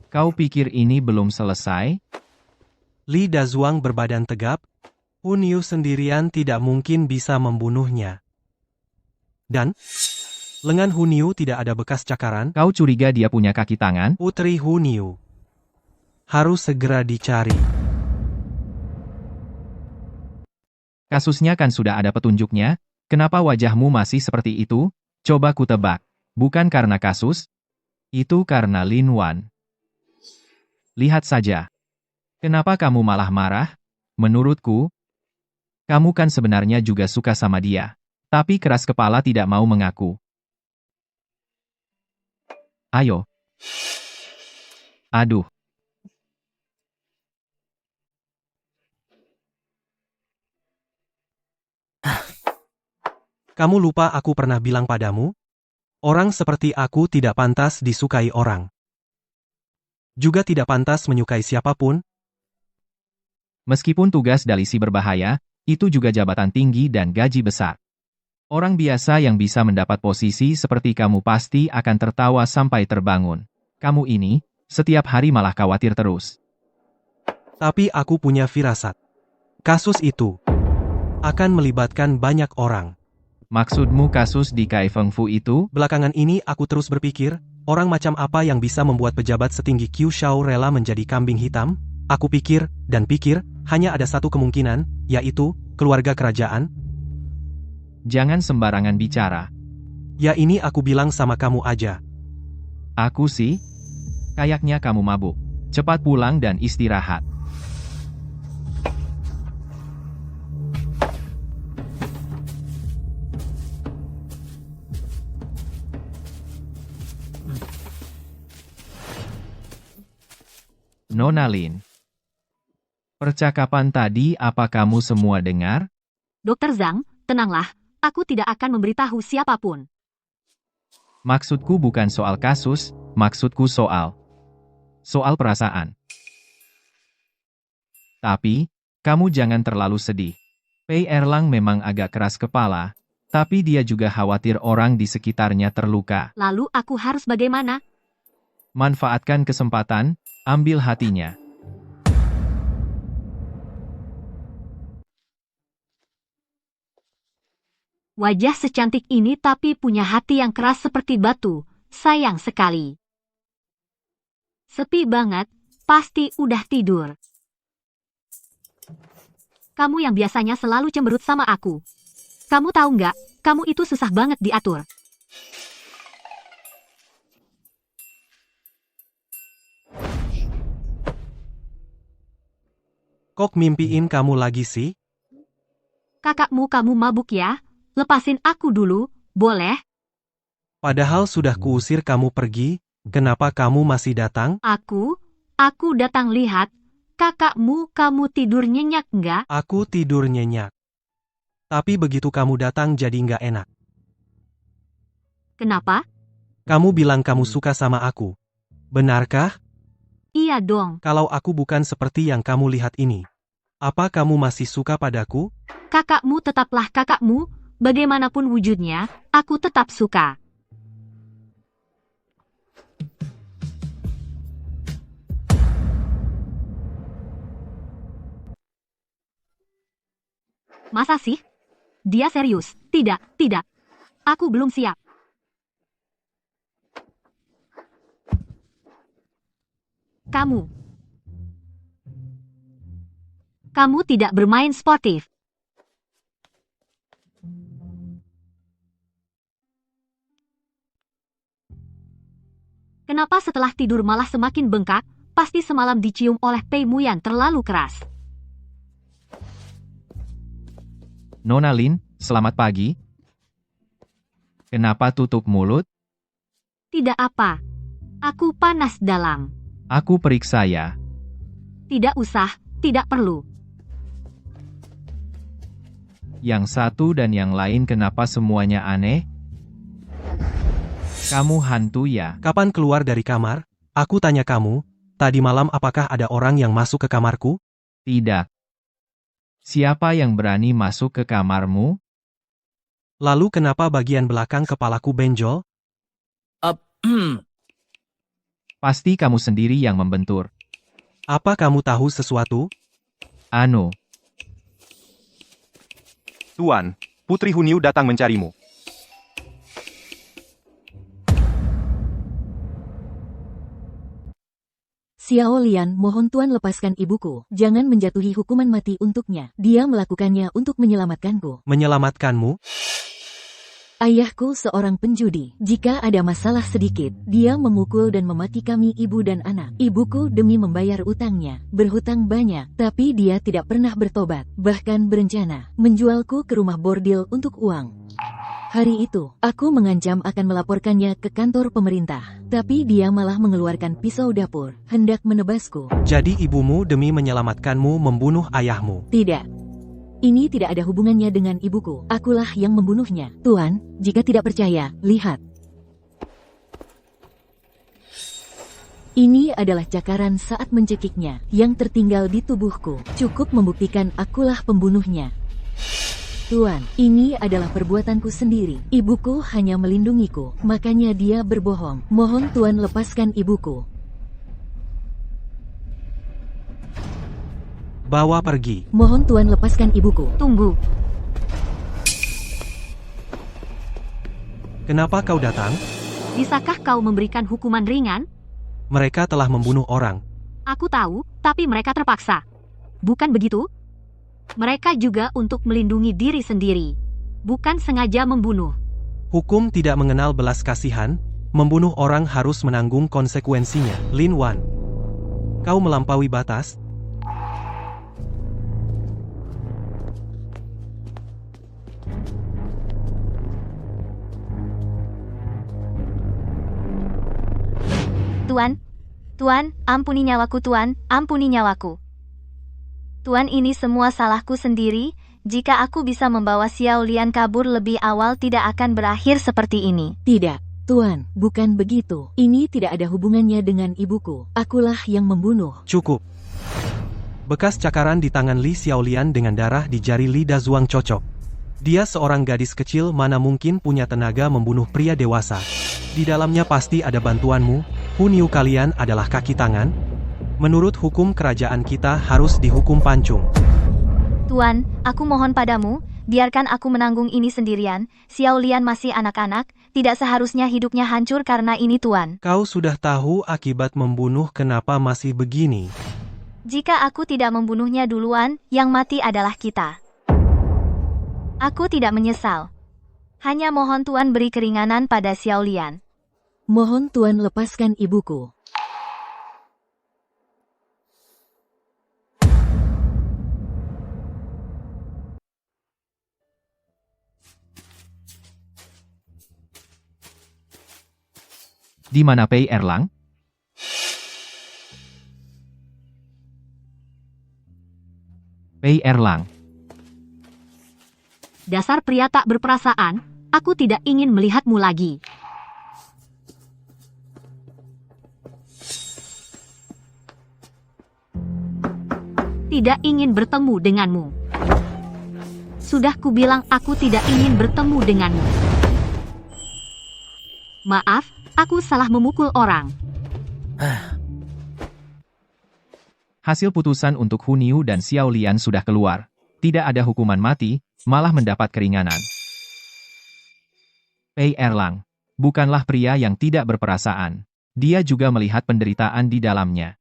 Kau pikir ini belum selesai? Li Dazuang berbadan tegap. Hunyu sendirian tidak mungkin bisa membunuhnya. Dan, lengan Hunyu tidak ada bekas cakaran. Kau curiga dia punya kaki tangan? Putri Hunyu harus segera dicari. Kasusnya kan sudah ada petunjuknya, kenapa wajahmu masih seperti itu? Coba ku tebak. Bukan karena kasus, itu karena Lin Wan. Lihat saja. Kenapa kamu malah marah? Menurutku, kamu kan sebenarnya juga suka sama dia. Tapi keras kepala tidak mau mengaku. Ayo. Aduh. Kamu lupa aku pernah bilang padamu? Orang seperti aku tidak pantas disukai orang. Juga tidak pantas menyukai siapapun. Meskipun tugas dalisi berbahaya, itu juga jabatan tinggi dan gaji besar. Orang biasa yang bisa mendapat posisi seperti kamu pasti akan tertawa sampai terbangun. Kamu ini, setiap hari malah khawatir terus. Tapi aku punya firasat. Kasus itu akan melibatkan banyak orang. Maksudmu kasus di Kai Feng Fu itu? Belakangan ini aku terus berpikir, orang macam apa yang bisa membuat pejabat setinggi Qiu Shao rela menjadi kambing hitam? Aku pikir, dan pikir, hanya ada satu kemungkinan, yaitu, keluarga kerajaan. Jangan sembarangan bicara. Ya ini aku bilang sama kamu aja. Aku sih? Kayaknya kamu mabuk. Cepat pulang dan istirahat. Nona Lin. Percakapan tadi apa kamu semua dengar? Dokter Zhang, tenanglah, aku tidak akan memberitahu siapapun. Maksudku bukan soal kasus, maksudku soal perasaan. Tapi, kamu jangan terlalu sedih. Pei Erlang memang agak keras kepala, tapi dia juga khawatir orang di sekitarnya terluka. Lalu aku harus bagaimana? Manfaatkan kesempatan, ambil hatinya. Wajah secantik ini tapi punya hati yang keras seperti batu, sayang sekali. Sepi banget, pasti udah tidur. Kamu yang biasanya selalu cemberut sama aku. Kamu tahu nggak, kamu itu susah banget diatur. Kok mimpiin kamu lagi sih? Kakakmu kamu mabuk ya? Lepasin aku dulu, boleh? Padahal sudah kuusir kamu pergi, kenapa kamu masih datang? Aku datang lihat. Kakakmu kamu tidur nyenyak nggak? Aku tidur nyenyak. Tapi begitu kamu datang jadi nggak enak. Kenapa? Kamu bilang kamu suka sama aku. Benarkah? Iya dong. Kalau aku bukan seperti yang kamu lihat ini, apa kamu masih suka padaku? Kakakmu tetaplah kakakmu, bagaimanapun wujudnya, aku tetap suka. Masa sih? Dia serius? Tidak, tidak. Aku belum siap. Kamu tidak bermain sportif. Kenapa setelah tidur malah semakin bengkak? Pasti semalam dicium oleh Pei Muyan terlalu keras. Nona Lin, selamat pagi. Kenapa tutup mulut? Tidak apa. Aku panas dalam. Aku periksa ya. Tidak usah, tidak perlu. Yang satu dan yang lain kenapa semuanya aneh? Kamu hantu ya? Kapan keluar dari kamar? Aku tanya kamu, tadi malam apakah ada orang yang masuk ke kamarku? Tidak. Siapa yang berani masuk ke kamarmu? Lalu kenapa bagian belakang kepalaku benjol? Pasti kamu sendiri yang membentur. Apa kamu tahu sesuatu? Anu. Tuan, Putri Huniu datang mencarimu. Xiao Lian, mohon Tuan lepaskan ibuku. Jangan menjatuhi hukuman mati untuknya. Dia melakukannya untuk menyelamatkanku. Menyelamatkanmu? Ayahku seorang penjudi. Jika ada masalah sedikit, dia memukul dan memaki kami ibu dan anak. Ibuku demi membayar utangnya, berhutang banyak, tapi dia tidak pernah bertobat. Bahkan berencana menjualku ke rumah bordil untuk uang. Hari itu, aku mengancam akan melaporkannya ke kantor pemerintah. Tapi dia malah mengeluarkan pisau dapur, hendak menebasku. Jadi ibumu demi menyelamatkanmu membunuh ayahmu? Tidak. Ini tidak ada hubungannya dengan ibuku. Akulah yang membunuhnya. Tuan, jika tidak percaya, lihat. Ini adalah cakaran saat mencekiknya, yang tertinggal di tubuhku. Cukup membuktikan akulah pembunuhnya. Tuan, ini adalah perbuatanku sendiri. Ibuku hanya melindungiku, makanya dia berbohong. Mohon Tuan lepaskan ibuku. Bawa pergi. Mohon Tuan lepaskan ibuku. Tunggu. Kenapa kau datang? Bisakah kau memberikan hukuman ringan? Mereka telah membunuh orang. Aku tahu, tapi mereka terpaksa. Bukan begitu? Mereka juga untuk melindungi diri sendiri. Bukan sengaja membunuh. Hukum tidak mengenal belas kasihan, membunuh orang harus menanggung konsekuensinya. Lin Wan, kau melampaui batas. Tuan, Tuan, ampuni nyawaku Tuan, ampuni nyawaku. Tuan, ini semua salahku sendiri. Jika aku bisa membawa Xiao Lian kabur lebih awal tidak akan berakhir seperti ini. Tidak, Tuan, bukan begitu. Ini tidak ada hubungannya dengan ibuku. Akulah yang membunuh. Cukup. Bekas cakaran di tangan Li Xiaolian dengan darah di jari Li Dazuang cocok. Dia seorang gadis kecil mana mungkin punya tenaga membunuh pria dewasa. Di dalamnya pasti ada bantuanmu. Huniu kalian adalah kaki tangan. Menurut hukum kerajaan kita harus dihukum pancung. Tuan, aku mohon padamu, biarkan aku menanggung ini sendirian. Xiao Lian masih anak-anak, tidak seharusnya hidupnya hancur karena ini Tuan. Kau sudah tahu akibat membunuh kenapa masih begini. Jika aku tidak membunuhnya duluan, yang mati adalah kita. Aku tidak menyesal. Hanya mohon Tuan beri keringanan pada Xiao Lian. Mohon Tuan lepaskan ibuku. Di mana Pei Erlang? Pei Erlang. Dasar pria tak berperasaan, aku tidak ingin melihatmu lagi. Tidak ingin bertemu denganmu. Sudah kubilang aku tidak ingin bertemu denganmu. Maaf, aku salah memukul orang. Hasil putusan untuk Huniu dan Xiao Lian sudah keluar. Tidak ada hukuman mati, malah mendapat keringanan. Pei Erlang bukanlah pria yang tidak berperasaan. Dia juga melihat penderitaan di dalamnya.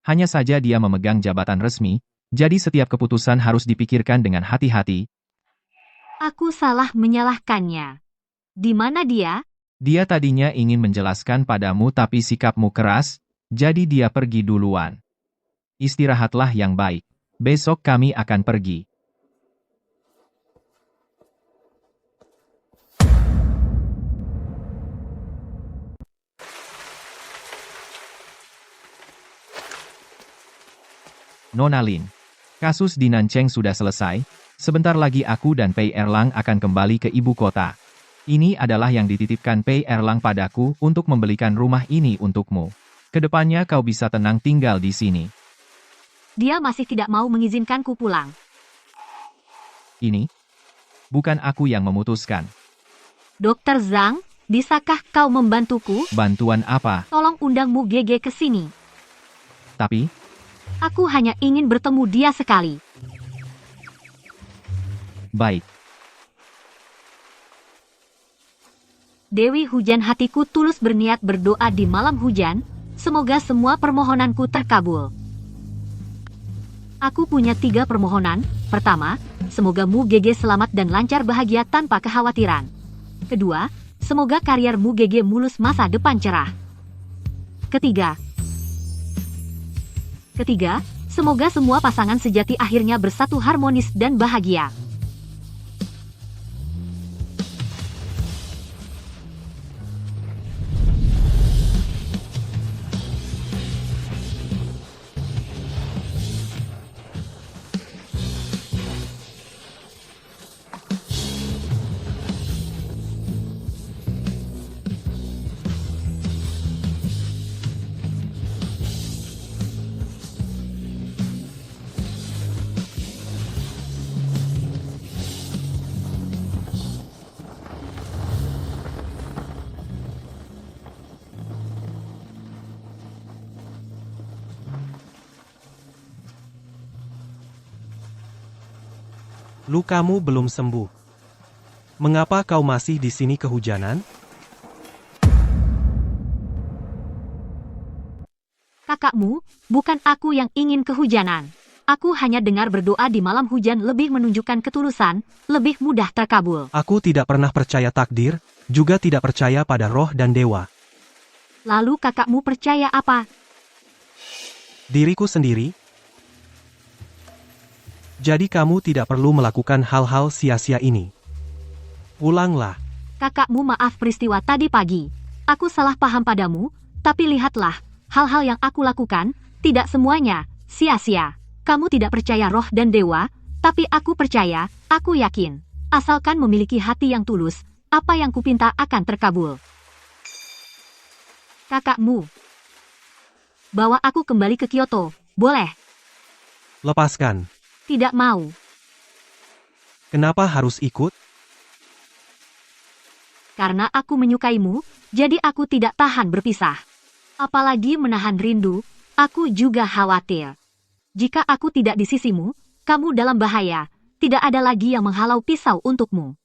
Hanya saja dia memegang jabatan resmi, jadi setiap keputusan harus dipikirkan dengan hati-hati. Aku salah menyalahkannya. Di mana dia? Dia tadinya ingin menjelaskan padamu tapi sikapmu keras, jadi dia pergi duluan. Istirahatlah yang baik. Besok kami akan pergi. Nona Lin. Kasus di Nancheng sudah selesai. Sebentar lagi aku dan Pei Erlang akan kembali ke ibu kota. Ini adalah yang dititipkan Pei Erlang padaku untuk membelikan rumah ini untukmu. Kedepannya kau bisa tenang tinggal di sini. Dia masih tidak mau mengizinkanku pulang. Ini bukan aku yang memutuskan. Dokter Zhang, bisakah kau membantuku? Bantuan apa? Tolong undang Mu Gege ke sini. Tapi, aku hanya ingin bertemu dia sekali. baik. Dewi Hujan, hatiku tulus berniat berdoa di malam hujan, semoga semua permohonanku terkabul. Aku punya 3 permohonan. Pertama, semoga Mu Gege selamat dan lancar bahagia tanpa kekhawatiran. Kedua, semoga karier Mu Gege mulus masa depan cerah. Ketiga, semoga semua pasangan sejati akhirnya bersatu harmonis dan bahagia. Lukamu belum sembuh. Mengapa kau masih di sini kehujanan? Kakakmu, bukan aku yang ingin kehujanan. Aku hanya dengar berdoa di malam hujan lebih menunjukkan ketulusan, lebih mudah terkabul. Aku tidak pernah percaya takdir, juga tidak percaya pada roh dan dewa. Lalu kakakmu percaya apa? Diriku sendiri. Jadi kamu tidak perlu melakukan hal-hal sia-sia ini. Pulanglah. Kakakmu, maaf peristiwa tadi pagi. Aku salah paham padamu, tapi lihatlah, hal-hal yang aku lakukan, tidak semuanya sia-sia. Kamu tidak percaya roh dan dewa, tapi aku percaya, aku yakin. Asalkan memiliki hati yang tulus, apa yang kupinta akan terkabul. Kakakmu, bawa aku kembali ke Kyoto, boleh? Lepaskan. Tidak mau. Kenapa harus ikut? Karena aku menyukaimu, jadi aku tidak tahan berpisah. Apalagi menahan rindu, aku juga khawatir. Jika aku tidak di sisimu, kamu dalam bahaya. Tidak ada lagi yang menghalau pisau untukmu.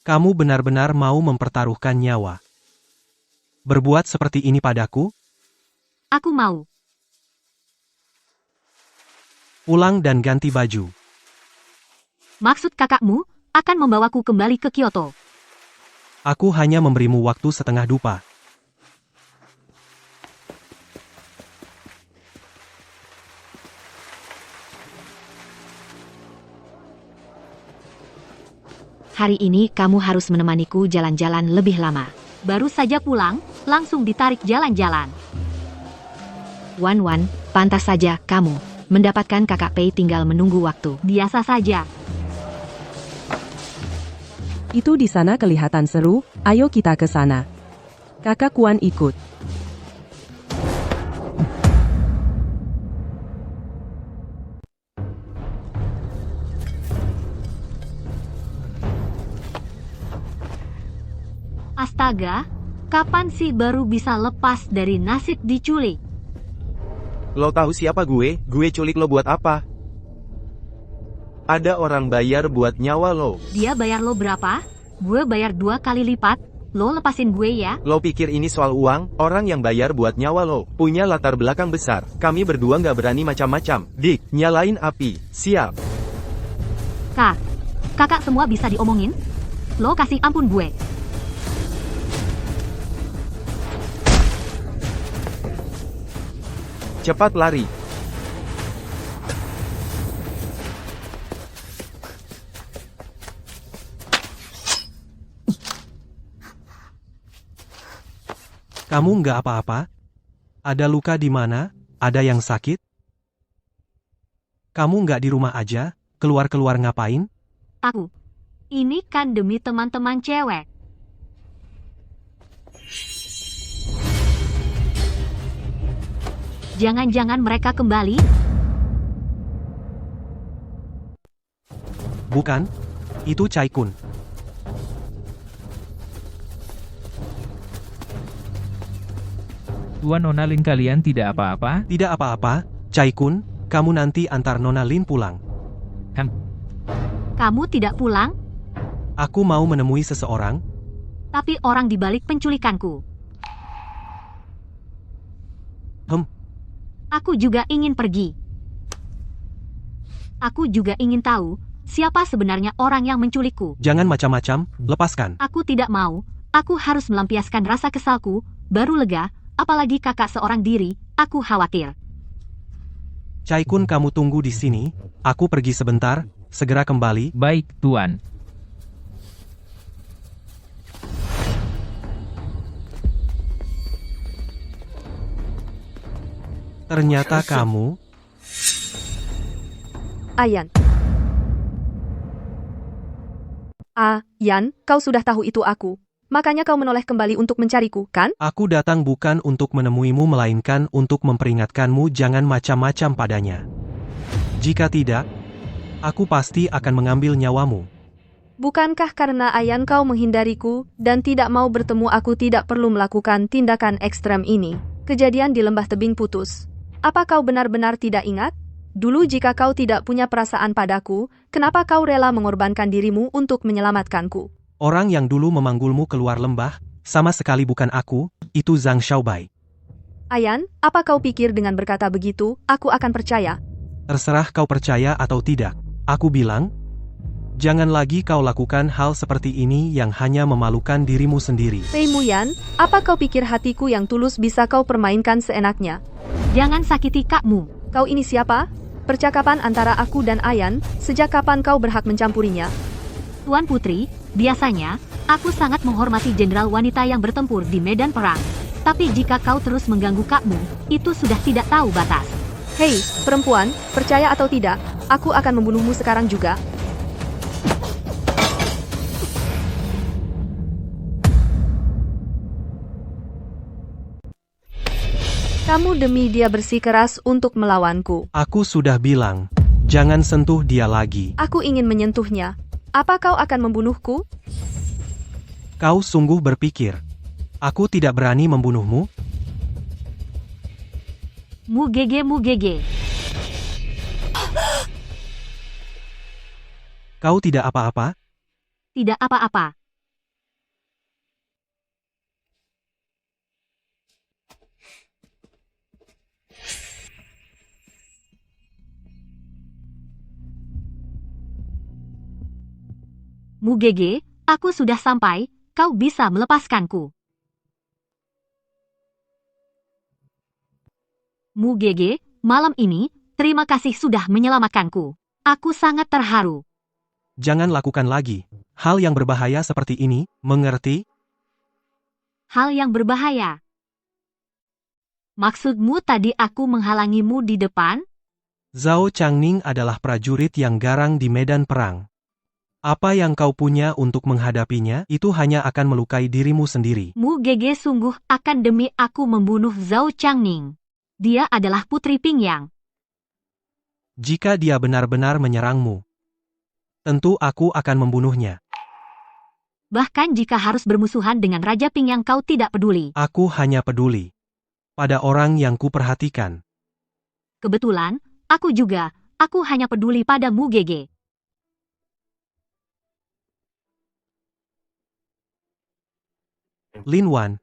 Kamu benar-benar mau mempertaruhkan nyawa. Berbuat seperti ini padaku? Aku mau. Pulang dan ganti baju. Maksud kakakmu akan membawaku kembali ke Kyoto. Aku hanya memberimu waktu setengah dupa. Hari ini kamu harus menemaniku jalan-jalan lebih lama. Baru saja pulang, langsung ditarik jalan-jalan. Wan, pantas saja kamu mendapatkan kakak Pei tinggal menunggu waktu. Biasa saja. Itu di sana kelihatan seru, ayo kita ke sana. Kakak Kuan ikut. Astaga, kapan sih baru bisa lepas dari nasib diculik? Lo tahu siapa gue? Gue culik lo buat apa? Ada orang bayar buat nyawa lo. Dia bayar lo berapa? Gue bayar 2 kali lipat. Lo lepasin gue ya. Lo pikir ini soal uang? Orang yang bayar buat nyawa lo punya latar belakang besar. Kami berdua nggak berani macam-macam. Dik, nyalain api. Siap. Kakak semua bisa diomongin? Lo kasih ampun gue. Cepat lari. Kamu nggak apa-apa? Ada luka di mana? Ada yang sakit? Kamu nggak di rumah aja? Keluar-keluar ngapain? Aku. Ini kan demi teman-teman cewek. Jangan-jangan mereka kembali? Bukan. Itu Cai-kun. Tuan Nona Lin, kalian tidak apa-apa? Tidak apa-apa, Cai-kun. Kamu nanti antar Nona Lin pulang. Kamu tidak pulang? Aku mau menemui seseorang. Tapi orang di balik penculikanku. Aku juga ingin pergi. Aku juga ingin tahu, siapa sebenarnya orang yang menculikku. Jangan macam-macam, lepaskan. Aku tidak mau, aku harus melampiaskan rasa kesalku, baru lega, apalagi kakak seorang diri, aku khawatir. Cai-kun, kamu tunggu di sini, aku pergi sebentar, segera kembali. Baik, Tuan. Ternyata kamu... Ayan. Yan, kau sudah tahu itu aku. Makanya kau menoleh kembali untuk mencariku, kan? Aku datang bukan untuk menemuimu melainkan untuk memperingatkanmu jangan macam-macam padanya. Jika tidak, aku pasti akan mengambil nyawamu. Bukankah karena Ayan kau menghindariku dan tidak mau bertemu aku tidak perlu melakukan tindakan ekstrem ini? Kejadian di lembah tebing putus. Apa kau benar-benar tidak ingat? Dulu jika kau tidak punya perasaan padaku, kenapa kau rela mengorbankan dirimu untuk menyelamatkanku? Orang yang dulu memanggulmu keluar lembah, sama sekali bukan aku, itu Zhang Xiaobai. Ayan, apa kau pikir dengan berkata begitu, aku akan percaya? Terserah kau percaya atau tidak. Aku bilang, jangan lagi kau lakukan hal seperti ini yang hanya memalukan dirimu sendiri. Pei Muyan, apa kau pikir hatiku yang tulus bisa kau permainkan seenaknya? Jangan sakiti kakmu. Kau ini siapa? Percakapan antara aku dan Ayan, sejak kapan kau berhak mencampurinya? Tuan Putri, biasanya, aku sangat menghormati jenderal wanita yang bertempur di medan perang. Tapi jika kau terus mengganggu kakmu, itu sudah tidak tahu batas. Hei, perempuan, percaya atau tidak, aku akan membunuhmu sekarang juga. Kamu demi dia bersikeras untuk melawanku. Aku sudah bilang, jangan sentuh dia lagi. Aku ingin menyentuhnya. Apa kau akan membunuhku? Kau sungguh berpikir, aku tidak berani membunuhmu? Mugege. Kau tidak apa-apa? Tidak apa-apa. Mugege, aku sudah sampai, kau bisa melepaskanku. Mugege, malam ini, terima kasih sudah menyelamatkanku. Aku sangat terharu. Jangan lakukan lagi hal yang berbahaya seperti ini, mengerti? Hal yang berbahaya. Maksudmu tadi aku menghalangimu di depan? Zhao Changning adalah prajurit yang garang di medan perang. Apa yang kau punya untuk menghadapinya, itu hanya akan melukai dirimu sendiri. Mugege sungguh akan demi aku membunuh Zhao Changning. Dia adalah putri Pingyang. Jika dia benar-benar menyerangmu, tentu aku akan membunuhnya. Bahkan jika harus bermusuhan dengan Raja Pingyang kau tidak peduli. Aku hanya peduli pada orang yang kuperhatikan. Kebetulan, aku juga, aku hanya peduli pada Mugege. Lin Wan,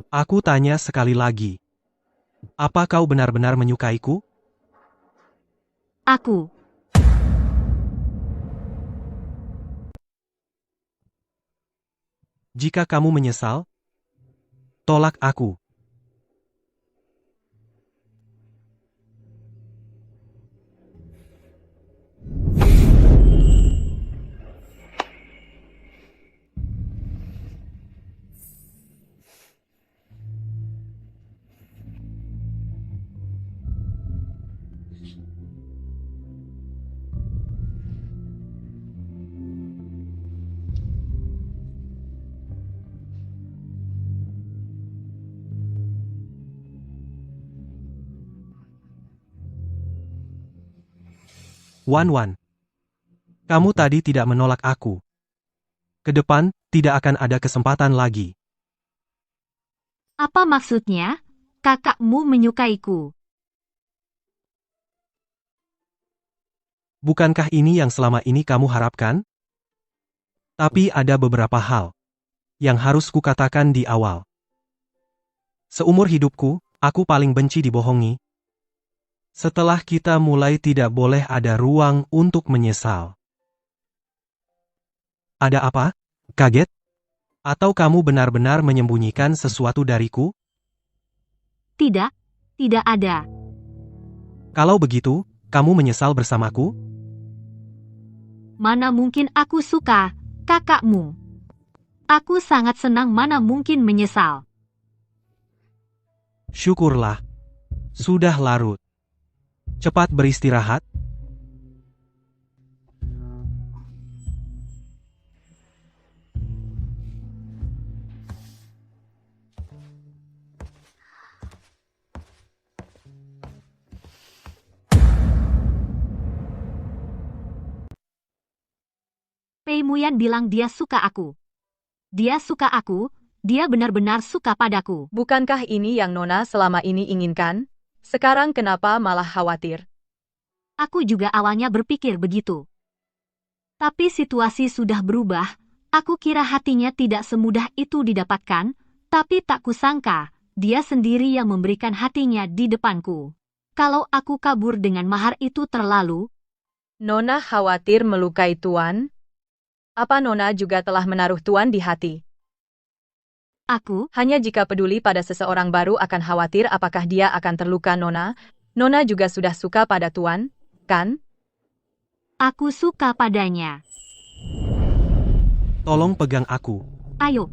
aku tanya sekali lagi. Apa kau benar-benar menyukaiku? Aku. Jika kamu menyesal, tolak aku. Wan, kamu tadi tidak menolak aku. Ke depan, tidak akan ada kesempatan lagi. Apa maksudnya? Kakakmu menyukaiku. Bukankah ini yang selama ini kamu harapkan? Tapi ada beberapa hal yang harus kukatakan di awal. Seumur hidupku, aku paling benci dibohongi. Setelah kita mulai tidak boleh ada ruang untuk menyesal. Ada apa? Kaget? Atau kamu benar-benar menyembunyikan sesuatu dariku? Tidak, tidak ada. Kalau begitu, kamu menyesal bersamaku? Mana mungkin aku suka kakakmu. Aku sangat senang, mana mungkin menyesal. Syukurlah. Sudah larut. Cepat beristirahat. Pei Muyan bilang dia suka aku. Dia suka aku, dia benar-benar suka padaku. Bukankah ini yang Nona selama ini inginkan? Sekarang kenapa malah khawatir? Aku juga awalnya berpikir begitu. Tapi situasi sudah berubah. Aku kira hatinya tidak semudah itu didapatkan, tapi tak kusangka, dia sendiri yang memberikan hatinya di depanku. Kalau aku kabur dengan mahar itu terlalu... Nona khawatir melukai Tuan? Apa Nona juga telah menaruh Tuan di hati? Aku, Hanya jika peduli pada seseorang baru akan khawatir apakah dia akan terluka Nona. Nona juga sudah suka pada Tuan, kan? aku suka padanya. Tolong pegang aku. Ayo.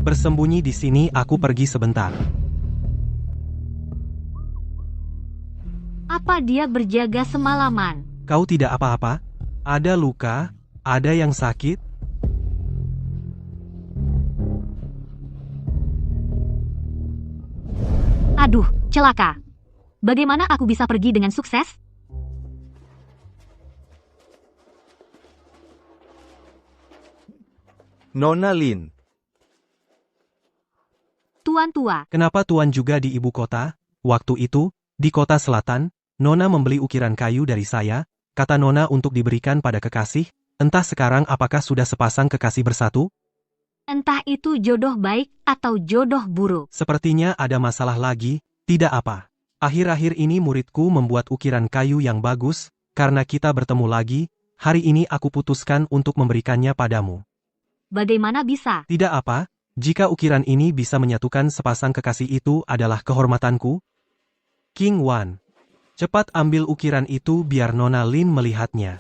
Bersembunyi di sini, aku pergi sebentar. Apa dia berjaga semalaman? Kau tidak apa-apa? Ada luka? Ada yang sakit? Aduh, celaka. Bagaimana aku bisa pergi dengan sukses? Nona Lin. Tuan tua, Kenapa Tuan juga di ibu kota? Waktu itu, di kota selatan, Nona membeli ukiran kayu dari saya, kata Nona untuk diberikan pada kekasih, entah sekarang apakah sudah sepasang kekasih bersatu? entah itu jodoh baik atau jodoh buruk. Sepertinya ada masalah lagi, tidak apa. Akhir-akhir ini muridku membuat ukiran kayu yang bagus, karena kita bertemu lagi, hari ini aku putuskan untuk memberikannya padamu. Bagaimana bisa? Tidak apa, jika ukiran ini bisa menyatukan sepasang kekasih itu adalah kehormatanku. King Wan. Cepat ambil ukiran itu biar Nona Lin melihatnya.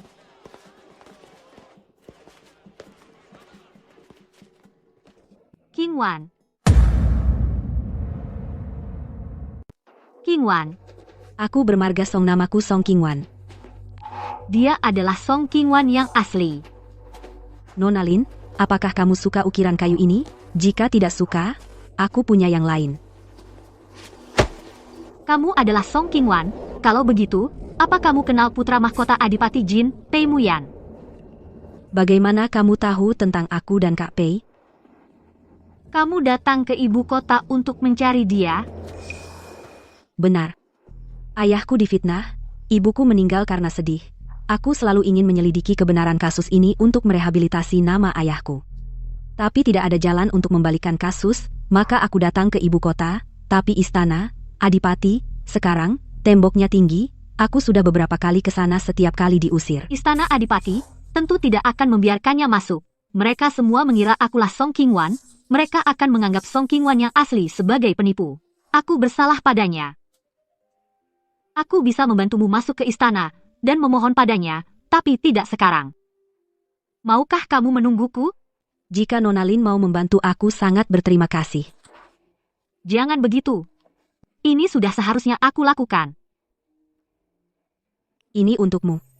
King Wan. King Wan. Aku bermarga Song, namaku Song King Wan. Dia adalah Song King Wan yang asli. Nona Lin, apakah kamu suka ukiran kayu ini? Jika tidak suka, aku punya yang lain. Kamu adalah Song King Wan. Kalau begitu, apa kamu kenal putra mahkota Adipati Jin, Pei Muyan? Bagaimana kamu tahu tentang aku dan Kak Pei? Kamu datang ke ibu kota untuk mencari dia? Benar. Ayahku difitnah, ibuku meninggal karena sedih. Aku selalu ingin menyelidiki kebenaran kasus ini untuk merehabilitasi nama ayahku. Tapi tidak ada jalan untuk membalikan kasus, maka aku datang ke ibu kota, tapi istana, Adipati, sekarang, temboknya tinggi, aku sudah beberapa kali ke sana setiap kali diusir. Istana Adipati tentu tidak akan membiarkannya masuk. Mereka semua mengira akulah Song King Wan. Mereka akan menganggap Song King Wan yang asli sebagai penipu. Aku bersalah padanya. Aku bisa membantumu masuk ke istana dan memohon padanya, tapi tidak sekarang. Maukah kamu menungguku? Jika Nona Lin mau membantu aku sangat berterima kasih. Jangan begitu. Ini sudah seharusnya aku lakukan. Ini untukmu.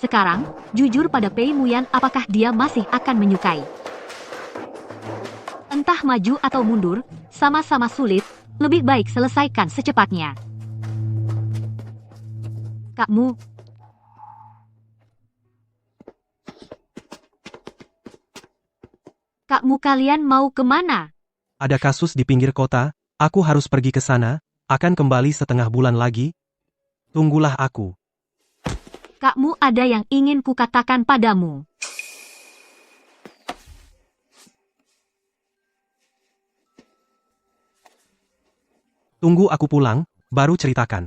Sekarang, jujur pada Pei Muyan apakah dia masih akan menyukai. Entah maju atau mundur, sama-sama sulit, lebih baik selesaikan secepatnya. Kakmu. Kakmu kalian mau kemana? Ada kasus di pinggir kota, aku harus pergi ke sana, akan kembali setengah bulan lagi. Tunggulah aku. Kakmu ada yang ingin kukatakan padamu. Tunggu aku pulang, baru ceritakan.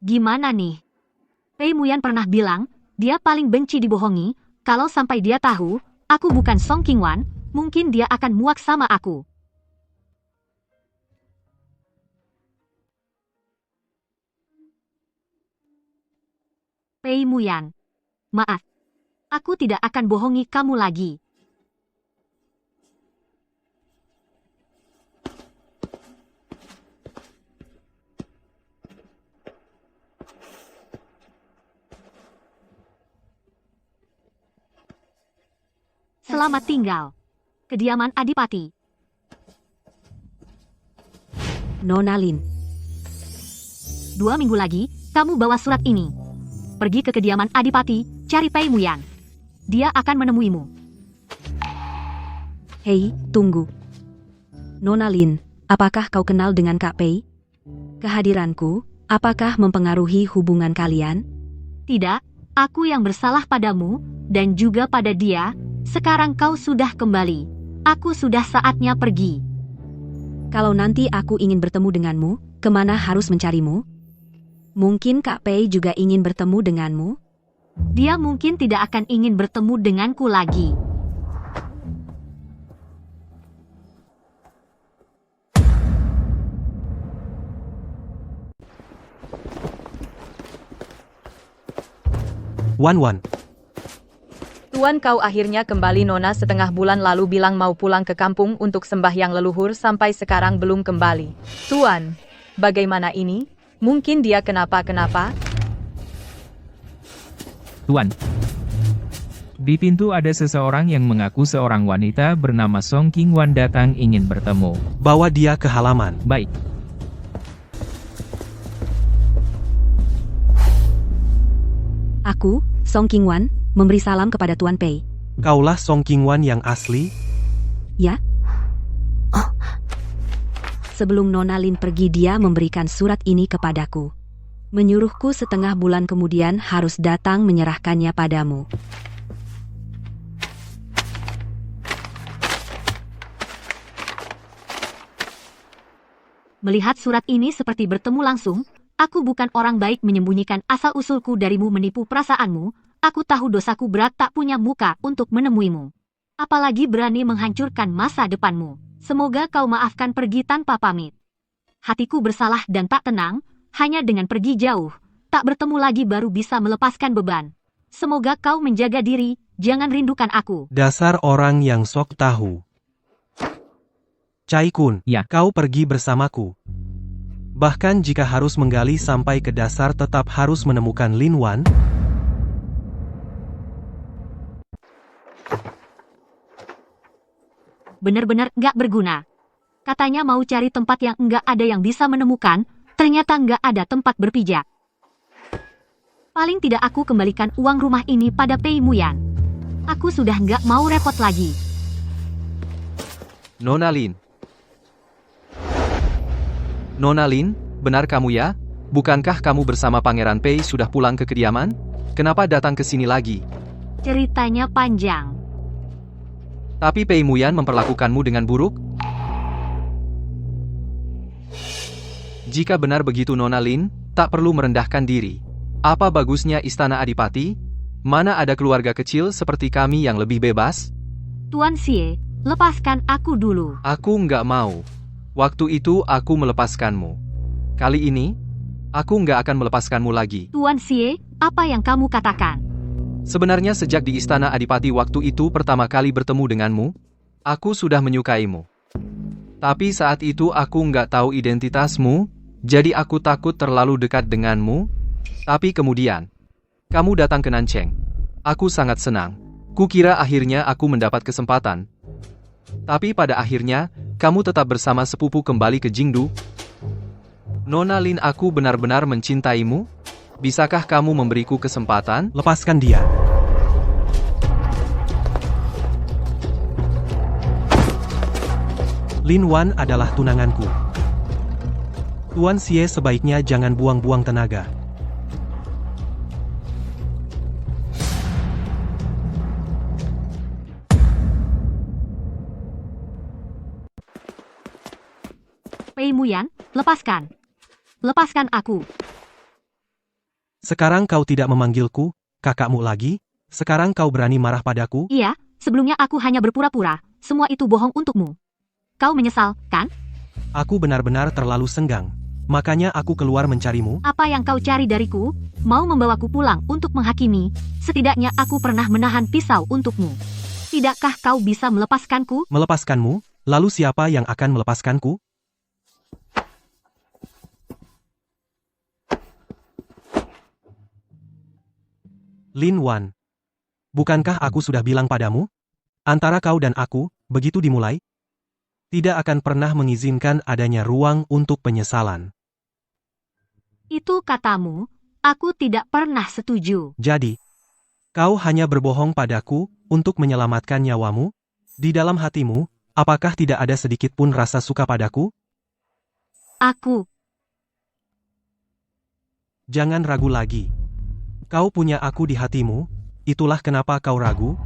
Gimana nih? Pei Muyan pernah bilang, dia paling benci dibohongi. Kalau sampai dia tahu, aku bukan Song King Wan, mungkin dia akan muak sama aku. Pei Muyan. Maaf. Aku tidak akan bohongi kamu lagi. Selamat tinggal. Kediaman Adipati. Nona Lin. 2 minggu lagi, kamu bawa surat ini. Pergi ke kediaman Adipati, cari Pei Muyan. Dia akan menemuimu. Hei, tunggu. Nona Lin, apakah kau kenal dengan Kak Pei? Kehadiranku, apakah mempengaruhi hubungan kalian? Tidak, aku yang bersalah padamu, dan juga pada dia. Sekarang kau sudah kembali. Aku sudah saatnya pergi. Kalau nanti aku ingin bertemu denganmu, kemana harus mencarimu? Mungkin Kak Pei juga ingin bertemu denganmu? Dia mungkin tidak akan ingin bertemu denganku lagi. Wan. Tuan, kau akhirnya kembali. Nona setengah bulan lalu bilang mau pulang ke kampung untuk sembahyang leluhur sampai sekarang belum kembali. Tuan, bagaimana ini? Mungkin dia kenapa-kenapa? Tuan. Di pintu ada seseorang yang mengaku seorang wanita bernama Song Qingwan datang ingin bertemu. Bawa dia ke halaman. Baik. Aku, Song Qingwan, memberi salam kepada Tuan Pei. Kaulah Song Qingwan yang asli? Ya? Sebelum Nona Lin pergi, dia memberikan surat ini kepadaku. Menyuruhku setengah bulan kemudian harus datang menyerahkannya padamu. Melihat surat ini seperti bertemu langsung, aku bukan orang baik menyembunyikan asal-usulku darimu menipu perasaanmu. Aku tahu dosaku berat tak punya muka untuk menemuimu. Apalagi berani menghancurkan masa depanmu. Semoga kau maafkan pergi tanpa pamit. Hatiku bersalah dan tak tenang, hanya dengan pergi jauh, tak bertemu lagi baru bisa melepaskan beban. Semoga kau menjaga diri, jangan rindukan aku. Dasar orang yang sok tahu. Cai Kun, Ya. kau pergi bersamaku. Bahkan jika harus menggali sampai ke dasar tetap harus menemukan Lin Wan. Benar-benar nggak berguna. Katanya mau cari tempat yang nggak ada yang bisa menemukan, ternyata nggak ada tempat berpijak. Paling tidak aku kembalikan uang rumah ini pada Pei Muyan. Aku sudah nggak mau repot lagi. Nona Lin. Nona Lin, benar kamu ya? Bukankah kamu bersama Pangeran Pei sudah pulang ke kediaman? Kenapa datang ke sini lagi? Ceritanya panjang. Tapi Pei Muyan memperlakukanmu dengan buruk? Jika benar begitu Nona Lin, tak perlu merendahkan diri. Apa bagusnya istana Adipati? Mana ada keluarga kecil seperti kami yang lebih bebas? Tuan Xie, lepaskan aku dulu. Aku nggak mau. Waktu itu aku melepaskanmu. Kali ini, aku nggak akan melepaskanmu lagi. Tuan Xie, apa yang kamu katakan? Sebenarnya sejak di istana Adipati waktu itu pertama kali bertemu denganmu, aku sudah menyukaimu. Tapi saat itu aku nggak tahu identitasmu, jadi aku takut terlalu dekat denganmu. Tapi kemudian, kamu datang ke Nancheng. Aku sangat senang. Kukira akhirnya aku mendapat kesempatan. Tapi pada akhirnya, kamu tetap bersama sepupu kembali ke Jingdu. Nona Lin, aku benar-benar mencintaimu. Bisakah kamu memberiku kesempatan? Lepaskan dia. Lin Wan adalah tunanganku. Tuan Xie sebaiknya jangan buang-buang tenaga. Pei Muyan, lepaskan. Lepaskan aku. Sekarang kau tidak memanggilku, kakakmu lagi? Sekarang kau berani marah padaku? Iya, sebelumnya aku hanya berpura-pura. Semua itu bohong untukmu. Kau menyesal, kan? Aku benar-benar terlalu senggang. Makanya aku keluar mencarimu. Apa yang kau cari dariku? Mau membawaku pulang untuk menghakimi? Setidaknya aku pernah menahan pisau untukmu. Tidakkah kau bisa melepaskanku? Melepaskanmu? Lalu siapa yang akan melepaskanku? Lin Wan. Bukankah aku sudah bilang padamu? Antara kau dan aku, begitu dimulai, tidak akan pernah mengizinkan adanya ruang untuk penyesalan. Itu katamu, aku tidak pernah setuju. Jadi, kau hanya berbohong padaku untuk menyelamatkan nyawamu? Di dalam hatimu, apakah tidak ada sedikit pun rasa suka padaku? Aku, Jangan ragu lagi. Kau punya aku di hatimu, itulah kenapa kau ragu,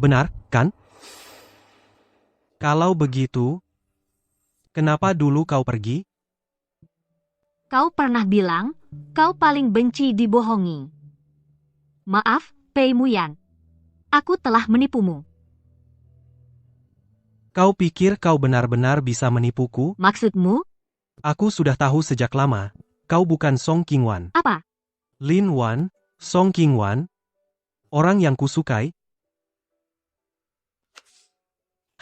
benar, kan? Kalau begitu, kenapa dulu kau pergi? kau pernah bilang, kau paling benci dibohongi. Maaf, Pei Muyan. Aku telah menipumu. Kau pikir kau benar-benar bisa menipuku? Maksudmu? Aku sudah tahu sejak lama, kau bukan Song Qingwan. Apa? Lin Wan, Song Qingwan, orang yang kusukai,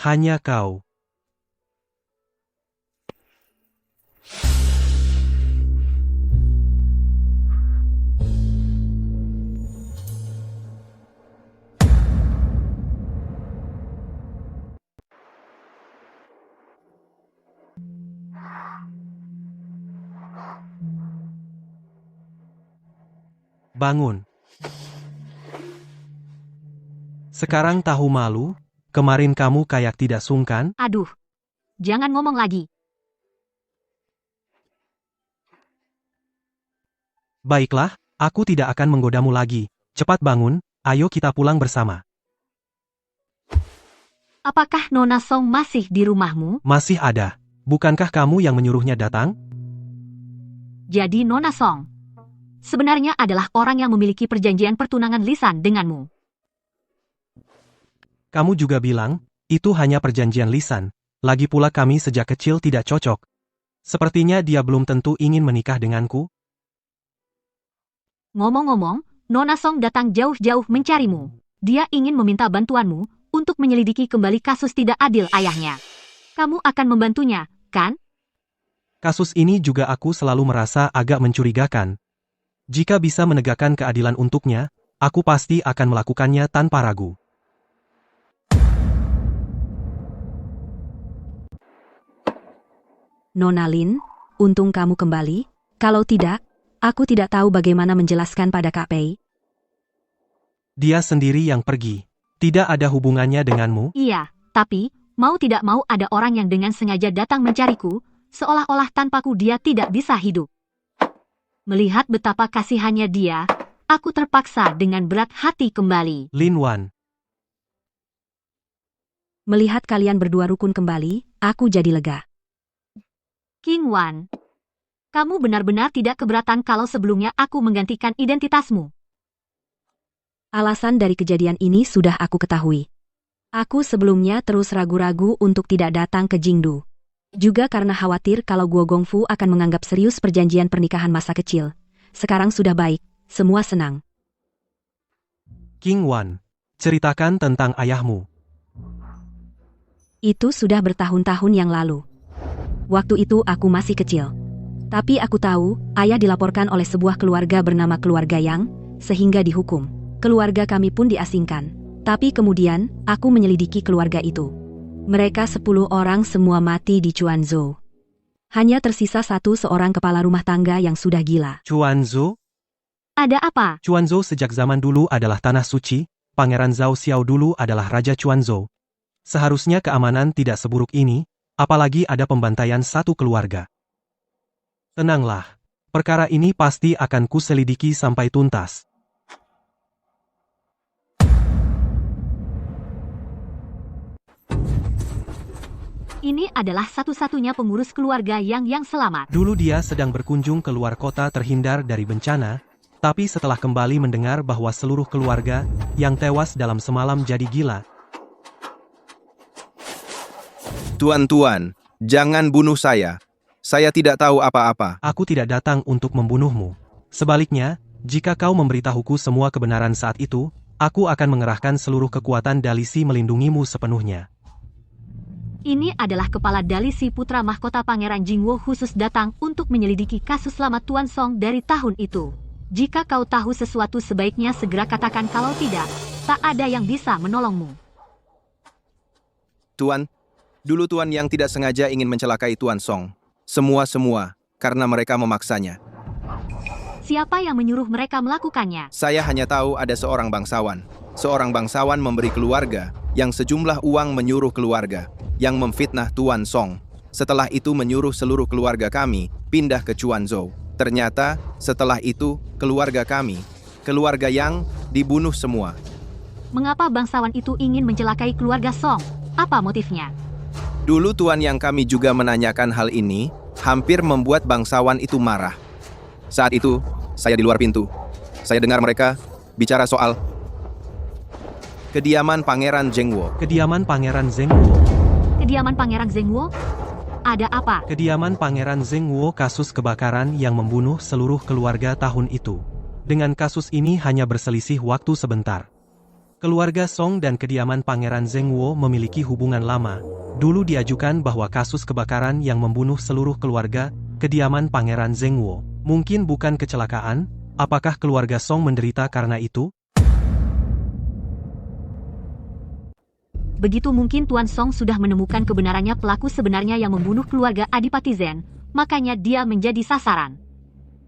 hanya kau. Bangun. Sekarang tahu malu? Kemarin kamu kayak tidak sungkan? Aduh. Jangan ngomong lagi. Baiklah, aku tidak akan menggodamu lagi. Cepat bangun, ayo kita pulang bersama. Apakah Nona Song masih di rumahmu? Masih ada. Bukankah kamu yang menyuruhnya datang? Jadi Nona Song sebenarnya adalah orang yang memiliki perjanjian pertunangan lisan denganmu. Kamu juga bilang, itu hanya perjanjian lisan. Lagi pula kami sejak kecil tidak cocok. Sepertinya dia belum tentu ingin menikah denganku. Ngomong-ngomong, Nona Song datang jauh-jauh mencarimu. Dia ingin meminta bantuanmu untuk menyelidiki kembali kasus tidak adil ayahnya. Kamu akan membantunya, kan? Kasus ini juga aku selalu merasa agak mencurigakan. Jika bisa menegakkan keadilan untuknya, aku pasti akan melakukannya tanpa ragu. Nona Lin, untung kamu kembali. Kalau tidak, aku tidak tahu bagaimana menjelaskan pada Kak Pei. Dia sendiri yang pergi. Tidak ada hubungannya denganmu? Iya, tapi, mau tidak mau ada orang yang dengan sengaja datang mencariku, seolah-olah tanpaku dia tidak bisa hidup. Melihat betapa kasihannya dia, aku terpaksa dengan berat hati kembali. Lin Wan. Melihat kalian berdua rukun kembali, aku jadi lega. King Wan, kamu benar-benar tidak keberatan kalau sebelumnya aku menggantikan identitasmu. Alasan dari kejadian ini sudah aku ketahui. Aku sebelumnya terus ragu-ragu untuk tidak datang ke Jingdu. Juga karena khawatir kalau Guo Gongfu akan menganggap serius perjanjian pernikahan masa kecil. Sekarang sudah baik, semua senang. King Wan, ceritakan tentang ayahmu. Itu sudah bertahun-tahun yang lalu. Waktu itu aku masih kecil. Tapi aku tahu, ayah dilaporkan oleh sebuah keluarga bernama keluarga Yang, sehingga dihukum. Keluarga kami pun diasingkan. Tapi kemudian, aku menyelidiki keluarga itu. Mereka 10 orang semua mati di Chuanzhou. Hanya tersisa seorang kepala rumah tangga yang sudah gila. Chuanzhou? Ada apa? Chuanzhou sejak zaman dulu adalah tanah suci, Pangeran Zhao Xiao dulu adalah Raja Chuanzhou. Seharusnya keamanan tidak seburuk ini, apalagi ada pembantaian satu keluarga. Tenanglah, perkara ini pasti akan kuselidiki sampai tuntas. Ini adalah satu-satunya pengurus keluarga yang selamat. Dulu dia sedang berkunjung ke luar kota terhindar dari bencana, tapi setelah kembali mendengar bahwa seluruh keluarga yang tewas dalam semalam jadi gila. Tuan-tuan, jangan bunuh saya. Saya tidak tahu apa-apa. Aku tidak datang untuk membunuhmu. Sebaliknya, jika kau memberitahuku semua kebenaran saat itu, aku akan mengerahkan seluruh kekuatan Dalisi melindungimu sepenuhnya. Ini adalah kepala Dalisi putra mahkota Pangeran Jingwo khusus datang untuk menyelidiki kasus selamat Tuan Song dari tahun itu. Jika kau tahu sesuatu sebaiknya segera katakan, kalau tidak, tak ada yang bisa menolongmu. Tuan, dulu Tuan yang tidak sengaja ingin mencelakai Tuan Song. Semua, karena mereka memaksanya. Siapa yang menyuruh mereka melakukannya? Saya hanya tahu ada seorang bangsawan. Seorang bangsawan memberi keluarga, yang sejumlah uang menyuruh keluarga, yang memfitnah Tuan Song. Setelah itu menyuruh seluruh keluarga kami pindah ke Chuanzhou. Ternyata, setelah itu, keluarga kami, keluarga yang dibunuh semua. Mengapa bangsawan itu ingin mencelakai keluarga Song? Apa motifnya? Dulu Tuan yang kami juga menanyakan hal ini, hampir membuat bangsawan itu marah. Saat itu, saya di luar pintu. Saya dengar mereka bicara soal kediaman Pangeran Zhengguo. Kediaman Pangeran Zhengguo. Kediaman Pangeran Zhengguo? Ada apa? Kediaman Pangeran Zhengguo kasus kebakaran yang membunuh seluruh keluarga tahun itu. Dengan kasus ini hanya berselisih waktu sebentar. Keluarga Song dan kediaman Pangeran Zhengguo memiliki hubungan lama. Dulu diajukan bahwa kasus kebakaran yang membunuh seluruh keluarga, kediaman Pangeran Zhengguo. Mungkin bukan kecelakaan, apakah keluarga Song menderita karena itu? Begitu mungkin Tuan Song sudah menemukan kebenarannya pelaku sebenarnya yang membunuh keluarga Adipati Zen, makanya dia menjadi sasaran.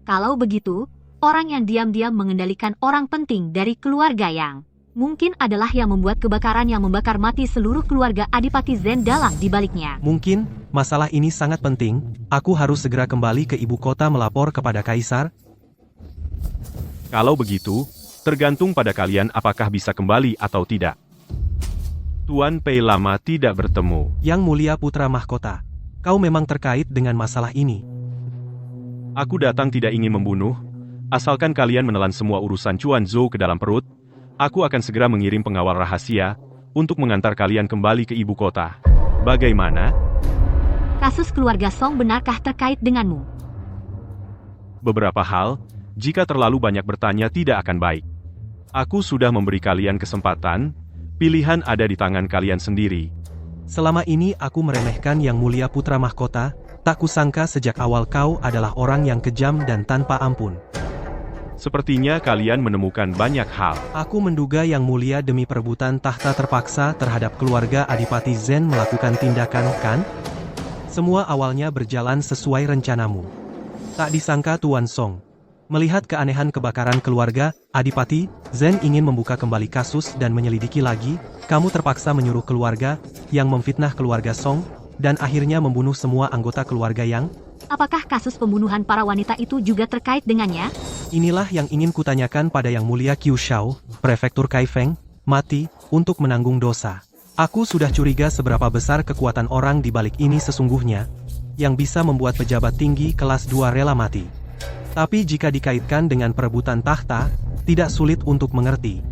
Kalau begitu, orang yang diam-diam mengendalikan orang penting dari keluarga yang mungkin adalah yang membuat kebakaran yang membakar mati seluruh keluarga Adipati Zen dalam dibaliknya. Mungkin, masalah ini sangat penting, aku harus segera kembali ke ibu kota melapor kepada Kaisar. Kalau begitu, tergantung pada kalian apakah bisa kembali atau tidak. Tuan Pei lama tidak bertemu. Yang Mulia Putra Mahkota, kau memang terkait dengan masalah ini. Aku datang tidak ingin membunuh, asalkan kalian menelan semua urusan Chuanzhou ke dalam perut, aku akan segera mengirim pengawal rahasia untuk mengantar kalian kembali ke ibu kota. Bagaimana? Kasus keluarga Song benarkah terkait denganmu? Beberapa hal, jika terlalu banyak bertanya tidak akan baik. Aku sudah memberi kalian kesempatan, pilihan ada di tangan kalian sendiri. Selama ini aku meremehkan Yang Mulia Putra Mahkota, tak kusangka sejak awal kau adalah orang yang kejam dan tanpa ampun. Sepertinya kalian menemukan banyak hal. Aku menduga Yang Mulia demi perebutan tahta terpaksa terhadap keluarga Adipati Zen melakukan tindakan, kan? Semua awalnya berjalan sesuai rencanamu. Tak disangka Tuan Song. Melihat keanehan kebakaran keluarga Adipati Zen ingin membuka kembali kasus dan menyelidiki lagi, kamu terpaksa menyuruh keluarga yang memfitnah keluarga Song, dan akhirnya membunuh semua anggota keluarga yang... Apakah kasus pembunuhan para wanita itu juga terkait dengannya? Inilah yang ingin kutanyakan pada Yang Mulia Qiu Shao, Prefektur Kaifeng, mati, untuk menanggung dosa. Aku sudah curiga seberapa besar kekuatan orang di balik ini sesungguhnya, yang bisa membuat pejabat tinggi kelas 2 rela mati. Tapi jika dikaitkan dengan perebutan tahta, tidak sulit untuk mengerti.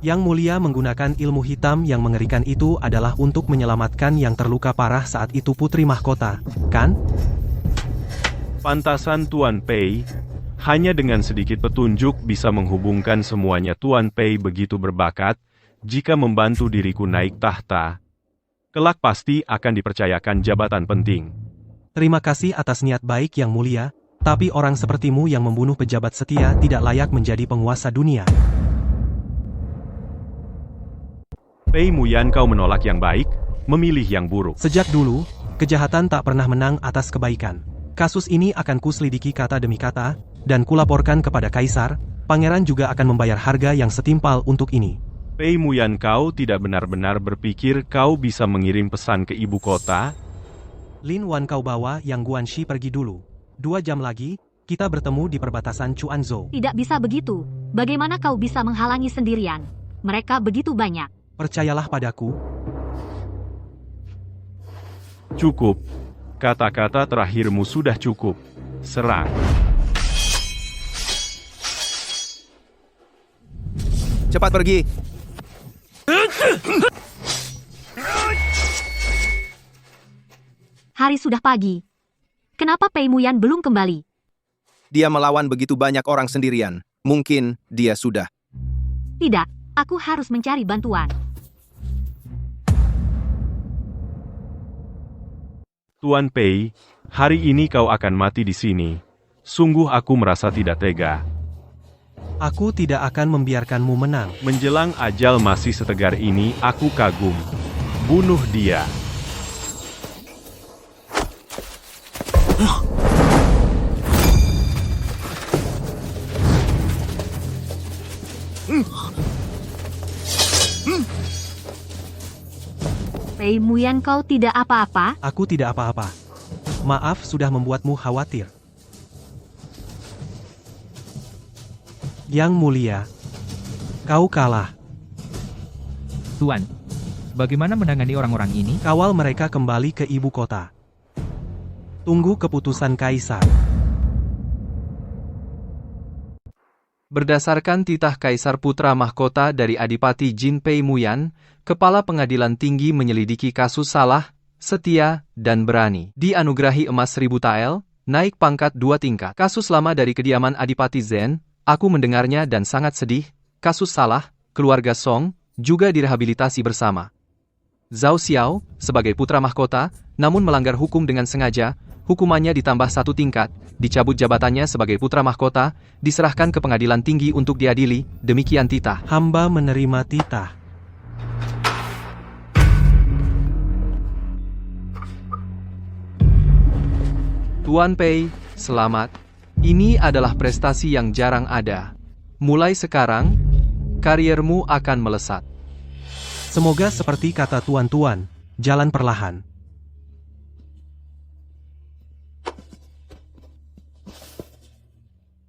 Yang Mulia menggunakan ilmu hitam yang mengerikan itu adalah untuk menyelamatkan yang terluka parah saat itu Putri Mahkota, kan? Pantasan Tuan Pei, hanya dengan sedikit petunjuk bisa menghubungkan semuanya. Tuan Pei begitu berbakat, jika membantu diriku naik tahta, kelak pasti akan dipercayakan jabatan penting. Terima kasih atas niat baik Yang Mulia, tapi orang sepertimu yang membunuh pejabat setia tidak layak menjadi penguasa dunia. Pei Muyan, kau menolak yang baik, memilih yang buruk. Sejak dulu, kejahatan tak pernah menang atas kebaikan. Kasus ini akan kuselidiki kata demi kata, dan kulaporkan kepada Kaisar. Pangeran juga akan membayar harga yang setimpal untuk ini. Pei Muyan, kau tidak benar-benar berpikir kau bisa mengirim pesan ke ibu kota? Lin Wan, kau bawa Yang Guanxi pergi dulu. 2 jam lagi, kita bertemu di perbatasan Chuanzhou. Tidak bisa begitu. Bagaimana kau bisa menghalangi sendirian? Mereka begitu banyak. Percayalah padaku. Cukup. Kata-kata terakhirmu sudah cukup. Serang. Cepat pergi. Hari sudah pagi. Kenapa Pei Muyan belum kembali? Dia melawan begitu banyak orang sendirian. Mungkin dia sudah. Tidak, aku harus mencari bantuan. Tuan Pei, hari ini kau akan mati di sini. Sungguh aku merasa tidak tega. Aku tidak akan membiarkanmu menang. Menjelang ajal masih setegar ini, aku kagum. Bunuh dia. Pei Muyan, kau tidak apa-apa? Aku tidak apa-apa. Maaf sudah membuatmu khawatir. Yang mulia, kau kalah. Tuan, bagaimana menangani orang-orang ini? Kawal mereka kembali ke ibu kota. Tunggu keputusan Kaisar. Berdasarkan titah Kaisar Putra Mahkota dari Adipati Jin Pei Muyan, Kepala Pengadilan Tinggi menyelidiki kasus salah, setia, dan berani. Dianugerahi emas 1000 tael, naik pangkat 2 tingkat. Kasus lama dari kediaman Adipati Zen, aku mendengarnya dan sangat sedih. Kasus salah, keluarga Song, juga direhabilitasi bersama. Zhao Xiao, sebagai putra mahkota, namun melanggar hukum dengan sengaja, hukumannya ditambah 1 tingkat, dicabut jabatannya sebagai putra mahkota, diserahkan ke pengadilan tinggi untuk diadili, demikian titah. Hamba menerima titah. Tuan Pei, selamat. Ini adalah prestasi yang jarang ada. Mulai sekarang, kariermu akan melesat. Semoga seperti kata tuan-tuan, jalan perlahan.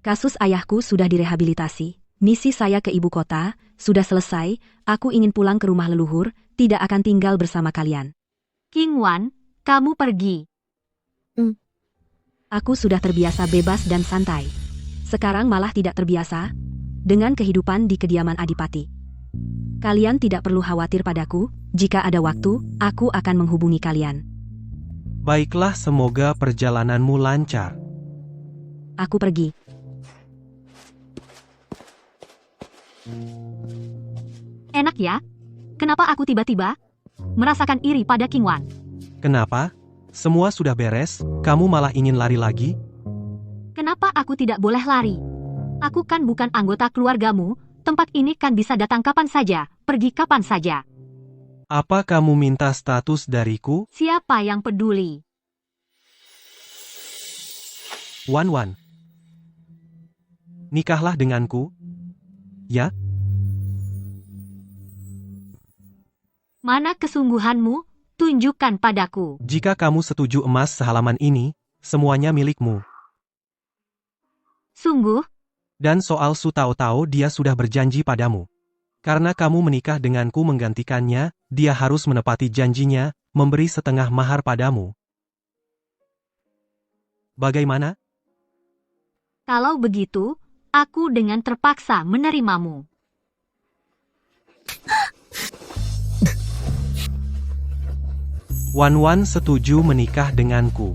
Kasus ayahku sudah direhabilitasi. Misi saya ke ibu kota sudah selesai. Aku ingin pulang ke rumah leluhur, tidak akan tinggal bersama kalian. King Wan, kamu pergi. Aku sudah terbiasa bebas dan santai. Sekarang malah tidak terbiasa dengan kehidupan di kediaman Adipati. Kalian tidak perlu khawatir padaku, jika ada waktu, aku akan menghubungi kalian. Baiklah, semoga perjalananmu lancar. Aku pergi. Enak ya? Kenapa aku tiba-tiba merasakan iri pada King Wan? Kenapa? Semua sudah beres, kamu malah ingin lari lagi? Kenapa aku tidak boleh lari? Aku kan bukan anggota keluargamu, tempat ini kan bisa datang kapan saja, pergi kapan saja. Apa kamu minta status dariku? Siapa yang peduli? Wan, nikahlah denganku. Ya? Mana kesungguhanmu? Tunjukkan padaku. Jika kamu setuju, emas sehalaman ini, semuanya milikmu. Sungguh? Dan soal Su Taotao, dia sudah berjanji padamu. Karena kamu menikah denganku menggantikannya, dia harus menepati janjinya, memberi setengah mahar padamu. Bagaimana? Kalau begitu, aku dengan terpaksa menerimamu. Wan setuju menikah denganku.